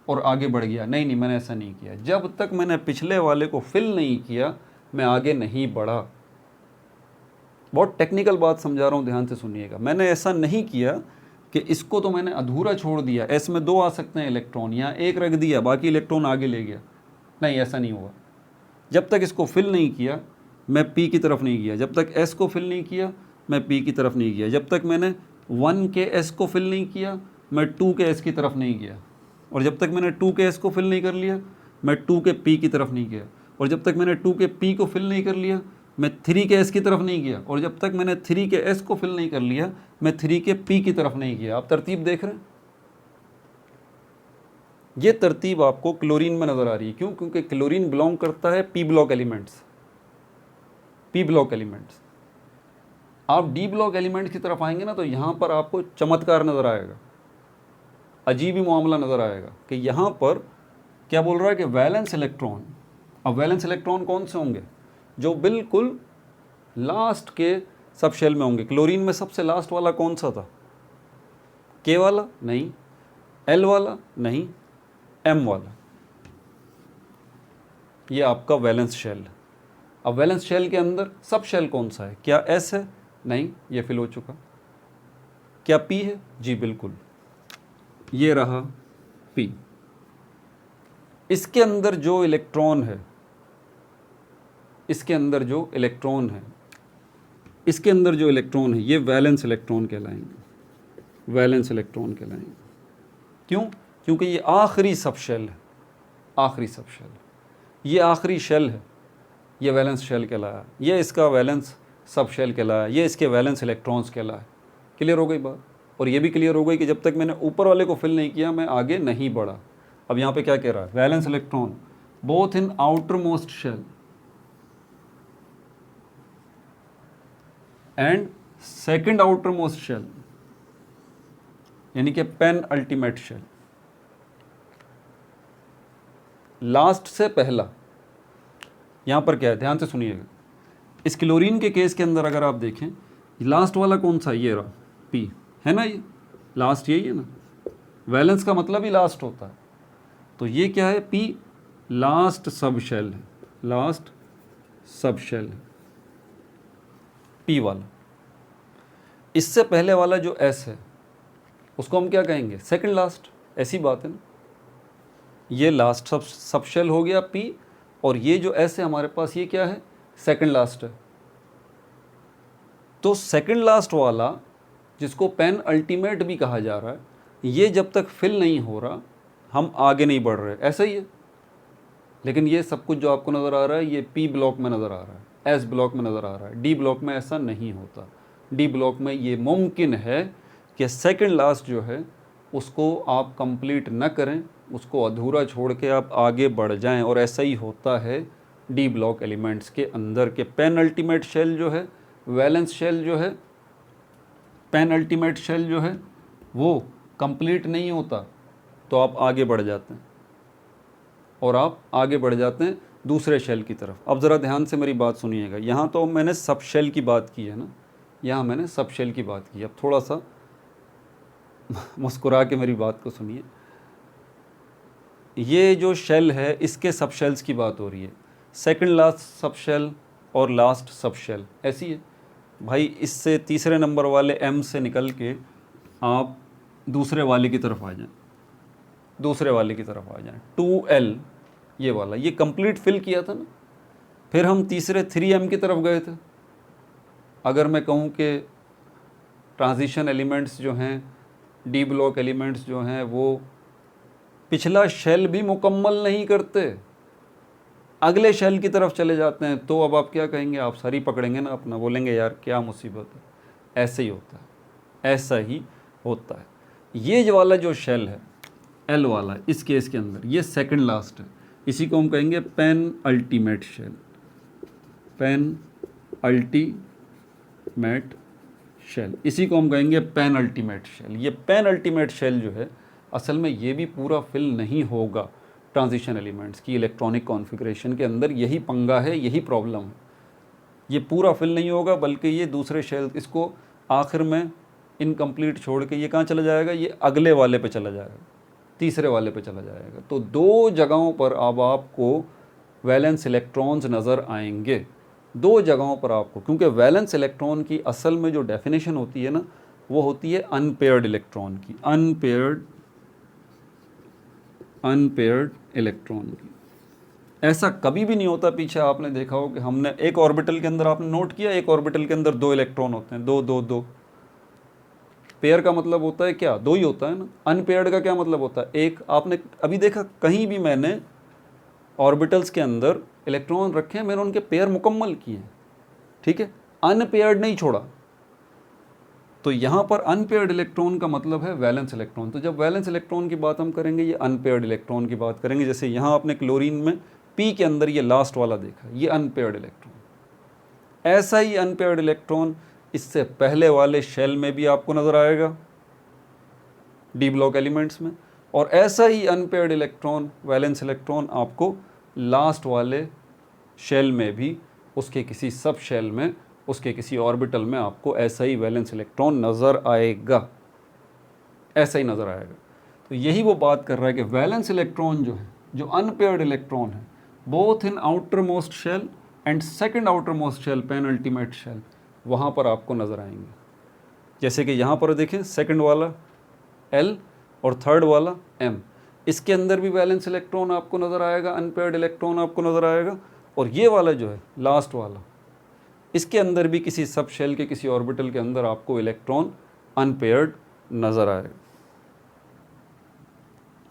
और आगे बढ़ गया। नहीं, मैंने ऐसा नहीं किया। जब तक मैंने पिछले वाले को फिल नहीं किया मैं आगे नहीं बढ़ा। बहुत टेक्निकल बात समझा रहा हूँ, ध्यान से सुनिएगा। मैंने ऐसा नहीं किया कि इसको तो मैंने अधूरा छोड़ दिया, एस में 2 आ सकते हैं इलेक्ट्रॉन, यहाँ एक रख दिया, बाकी इलेक्ट्रॉन आगे ले गया। नहीं, ऐसा नहीं हुआ। जब तक इसको फिल नहीं किया मैं पी की तरफ नहीं गया, जब तक एस को फिल नहीं किया मैं पी की तरफ नहीं गया, जब तक मैंने 1 के एस को फिल नहीं किया मैं 2 के एस की तरफ नहीं गया, और जब तक मैंने 2 के एस को फिल नहीं कर लिया मैं 2 के पी की तरफ नहीं गया, और जब तक मैंने 2 के पी को फिल नहीं कर लिया मैं 3 के एस की तरफ नहीं गया, और जब तक मैंने 3 के एस को फिल नहीं कर लिया मैं 3 के पी की तरफ नहीं गया। आप तरतीब देख रहे हैं? ये तरतीब आपको क्लोरीन में नज़र आ रही है। क्यों? क्योंकि क्लोरीन बिलोंग करता है P block elements, P block elements. आप डी ब्लॉक एलिमेंट्स की तरफ आएंगे ना तो यहाँ पर आपको चमत्कार नज़र आएगा, अजीब ही मामला नज़र आएगा कि यहाँ पर क्या बोल रहा है कि वैलेंस इलेक्ट्रॉन। अब वैलेंस इलेक्ट्रॉन कौन से होंगे? जो बिल्कुल लास्ट के सब शेल में होंगे। क्लोरीन में सबसे लास्ट वाला कौन सा था? के वाला? नहीं। एल वाला? नहीं। एम वाला। ये आपका वैलेंस शेल है। अब वैलेंस शेल के अंदर सब शेल कौन सा है? क्या एस है? नहीं, ये फिल हो चुका। क्या पी है? जी बिल्कुल, ये रहा पी। इसके अंदर जो इलेक्ट्रॉन है, इसके अंदर जो इलेक्ट्रॉन है, इसके अंदर जो इलेक्ट्रॉन है, ये वैलेंस इलेक्ट्रॉन कहलाएंगे, वैलेंस इलेक्ट्रॉन कहलाएंगे। क्यों? क्योंकि ये आखिरी सब शेल है, आखिरी सब शेल, ये आखिरी शेल है, ये वैलेंस शेल कहलाया, ये इसका वैलेंस सब शेल कहलाया, ये इसके वैलेंस इलेक्ट्रॉन्स कहलाया। क्लियर हो गई बात? और ये भी क्लियर हो गई कि जब तक मैंने ऊपर वाले को फिल नहीं किया मैं आगे नहीं बढ़ा। अब यहाँ पे क्या कह रहा है? Valence electron both in outermost shell and second outermost shell, यानी कि पेन अल्टीमेट शेल, लास्ट से पहला। यहां पर क्या है? ध्यान से सुनिएगा। इस क्लोरीन के केस के अंदर अगर आप देखें, लास्ट वाला कौन सा? ये रहा पी, है ना? ये लास्ट यही है ना? वैलेंस का मतलब ही लास्ट होता है। तो ये क्या है? पी लास्ट सब शेल है, लास्ट सब शेल है पी वाला। इससे पहले वाला जो एस है उसको हम क्या कहेंगे? Second last. ऐसी बात है ना? ये लास्ट सब शेल हो गया पी, और ये जो एस है हमारे पास, ये क्या है? सेकंड लास्ट है। तो सेकंड लास्ट वाला, जिसको पेन अल्टीमेट भी कहा जा रहा है, ये जब तक फिल नहीं हो रहा हम आगे नहीं बढ़ रहे। ऐसा ही है। लेकिन ये सब कुछ जो आपको नज़र आ रहा है ये पी ब्लॉक में नज़र आ रहा है, एस ब्लॉक में नज़र आ रहा है। डी ब्लॉक में ऐसा नहीं होता। डी ब्लॉक में ये मुमकिन है कि सेकंड लास्ट जो है उसको आप कंप्लीट न करें, उसको अधूरा छोड़ के आप आगे बढ़ जाएं, और ऐसा ही होता है डी ब्लॉक एलिमेंट्स के अंदर के पेन अल्टीमेट शेल जो है, वैलेंस शेल जो है, पेन अल्टीमेट शेल जो है वो कंप्लीट नहीं होता, तो आप आगे बढ़ जाते हैं, और आप आगे बढ़ जाते हैं दूसरे शेल की तरफ। अब ज़रा ध्यान से मेरी बात सुनिएगा। यहाँ तो मैंने सब शेल की बात की है ना, यहाँ मैंने सब शेल की बात की। अब थोड़ा सा मुस्कुरा के मेरी बात को सुनिए। ये जो शेल है इसके सब शेल्स की बात हो रही है, सेकंड लास्ट सब शेल और लास्ट सब शेल। ऐसी है भाई। इससे तीसरे नंबर वाले एम से निकल के आप दूसरे वाले की तरफ आ जाएं, दूसरे वाले की तरफ आ जाएं। 2L ये वाला, ये कंप्लीट फिल किया था ना, फिर हम तीसरे 3M की तरफ गए थे। अगर मैं कहूँ कि ट्रांजिशन एलिमेंट्स जो हैं, डी ब्लॉक एलिमेंट्स जो हैं, वो पिछला शेल भी मुकम्मल नहीं करते, अगले शेल की तरफ चले जाते हैं, तो अब आप क्या कहेंगे? आप सर ही पकड़ेंगे ना अपना, बोलेंगे यार क्या मुसीबत है। ऐसे ही होता है, ऐसा ही होता है। ये जो वाला जो शेल है एल वाला, इस केस के अंदर ये सेकंड लास्ट है, इसी को हम कहेंगे penultimate shell, penultimate shell, इसी को हम कहेंगे पेन अल्टीमेट शेल। ये पेन अल्टीमेट शेल जो है असल में ये भी पूरा फिल नहीं होगा ट्रांजिशन एलिमेंट्स की इलेक्ट्रॉनिक कॉन्फ़िगरेशन के अंदर। यही पंगा है, यही प्रॉब्लम है। ये पूरा फिल नहीं होगा, बल्कि ये दूसरे शेल, इसको आखिर में इनकम्प्लीट छोड़ के ये कहाँ चला जाएगा? ये अगले वाले पे चला जाएगा, तीसरे वाले पे चला जाएगा। तो दो जगहों पर अब आपको वैलेंस इलेक्ट्रॉन्स नज़र आएंगे, दो जगहों पर आपको। क्योंकि वैलेंस इलेक्ट्रॉन की असल में जो डेफिनेशन होती है ना, वो होती है अनपेयर्ड इलेक्ट्रॉन की, अनपेयर्ड इलेक्ट्रॉन की। ऐसा कभी भी नहीं होता, पीछे आपने देखा हो कि हमने एक ऑर्बिटल के अंदर, आपने नोट किया एक ऑर्बिटल के अंदर 2 इलेक्ट्रॉन होते हैं, दो दो दो। पेयर का मतलब होता है क्या, 2 ही होता है ना। अनपेयर्ड का क्या मतलब होता है, एक। आपने अभी देखा कहीं भी मैंने ऑर्बिटल्स के अंदर इलेक्ट्रॉन रखे हैं, मैंने उनके पेयर मुकम्मल किए हैं, ठीक है, अनपेयर्ड नहीं छोड़ा। तो यहाँ पर अनपेयर्ड इलेक्ट्रॉन का मतलब है वैलेंस इलेक्ट्रॉन। तो जब वैलेंस इलेक्ट्रॉन की बात हम करेंगे, ये अनपेयर्ड इलेक्ट्रॉन की बात करेंगे। जैसे यहाँ आपने क्लोरीन में पी के अंदर ये लास्ट वाला देखा, ये अनपेयर्ड इलेक्ट्रॉन। ऐसा ही अनपेयर्ड इलेक्ट्रॉन इससे पहले वाले शेल में भी आपको नज़र आएगा, डी ब्लॉक एलिमेंट्स में। और ऐसा ही अनपेयर्ड इलेक्ट्रॉन, वैलेंस इलेक्ट्रॉन, आपको लास्ट वाले शेल में भी, उसके किसी सब शेल में, उसके किसी ऑर्बिटल में आपको ऐसा ही वैलेंस इलेक्ट्रॉन नज़र आएगा, ऐसा ही नज़र आएगा। तो यही वो बात कर रहा है कि वैलेंस इलेक्ट्रॉन जो है, जो अनपेयर्ड इलेक्ट्रॉन है, both in outermost shell and second outermost shell, penultimate shell, वहाँ पर आपको नज़र आएंगे। जैसे कि यहाँ पर देखें, सेकेंड वाला L और थर्ड वाला M, इसके अंदर भी वैलेंस इलेक्ट्रॉन आपको नज़र आएगा, अनपेयर्ड इलेक्ट्रॉन आपको नज़र आएगा। और ये वाला जो है लास्ट वाला, इसके अंदर भी किसी सब शेल के किसी ऑर्बिटल के अंदर आपको इलेक्ट्रॉन अनपेयर्ड नज़र आएगा।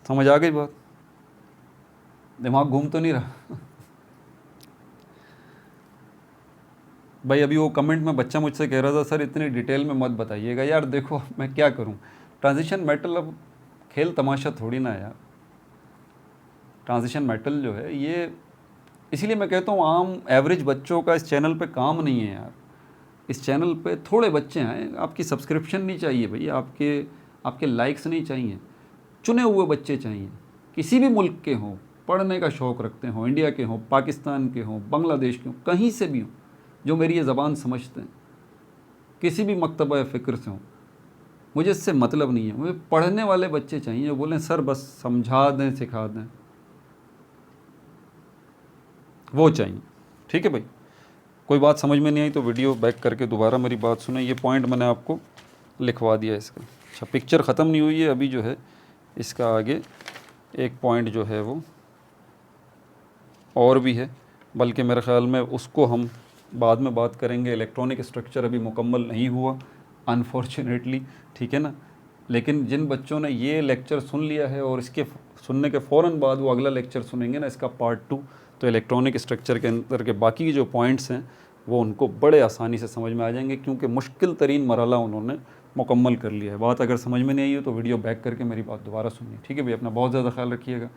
समझ आ गई बात? दिमाग घूम तो नहीं रहा? भाई अभी वो कमेंट में बच्चा मुझसे कह रहा था, सर इतनी डिटेल में मत बताइएगा। यार देखो मैं क्या करूं, ट्रांजिशन मेटल अब खेल तमाशा थोड़ी ना है यार। ट्रांजिशन मेटल जो है ये, इसीलिए मैं कहता हूँ आम एवरेज बच्चों का इस चैनल पे काम नहीं है यार। इस चैनल पे थोड़े बच्चे हैं, आपकी सब्सक्रिप्शन नहीं चाहिए भाई, आपके लाइक्स नहीं चाहिए, चुने हुए बच्चे चाहिए, किसी भी मुल्क के हों, पढ़ने का शौक़ रखते हों, इंडिया के हों, पाकिस्तान के हों, बांग्लादेश के हों, कहीं से भी हों, जो मेरी ये ज़बान समझते हैं, किसी भी मकतबा फ़िक्र से हों, मुझे इससे मतलब नहीं है। मुझे पढ़ने वाले बच्चे चाहिए जो बोलें सर बस समझा दें, सिखा दें, वो चाहिए। ठीक है भाई, कोई बात समझ में नहीं आई तो वीडियो बैक करके दोबारा मेरी बात सुने। ये पॉइंट मैंने आपको लिखवा दिया इसका। अच्छा, पिक्चर ख़त्म नहीं हुई है अभी, जो है इसका आगे एक पॉइंट जो है वो और भी है, बल्कि मेरे ख़्याल में उसको हम बाद में बात करेंगे। इलेक्ट्रॉनिक स्ट्रक्चर अभी मुकम्मल नहीं हुआ अनफॉर्चुनेटली, ठीक है ना। लेकिन जिन बच्चों ने ये लेक्चर सुन लिया है और इसके सुनने के फ़ौरन बाद वो अगला लेक्चर सुनेंगे ना, इसका पार्ट 2, तो इलेक्ट्रॉनिक स्ट्रक्चर के अंदर के बाकी जो पॉइंट्स हैं वो उनको बड़े आसानी से समझ में आ जाएंगे, क्योंकि मुश्किल तरीन मरहला उन्होंने मुकम्मल कर लिया है। बात अगर समझ में नहीं आई हो तो वीडियो बैक करके मेरी बात दोबारा सुनिए। ठीक है भाई, अपना बहुत ज़्यादा ख्याल रखिएगा।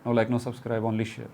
No like no subscribe, only share.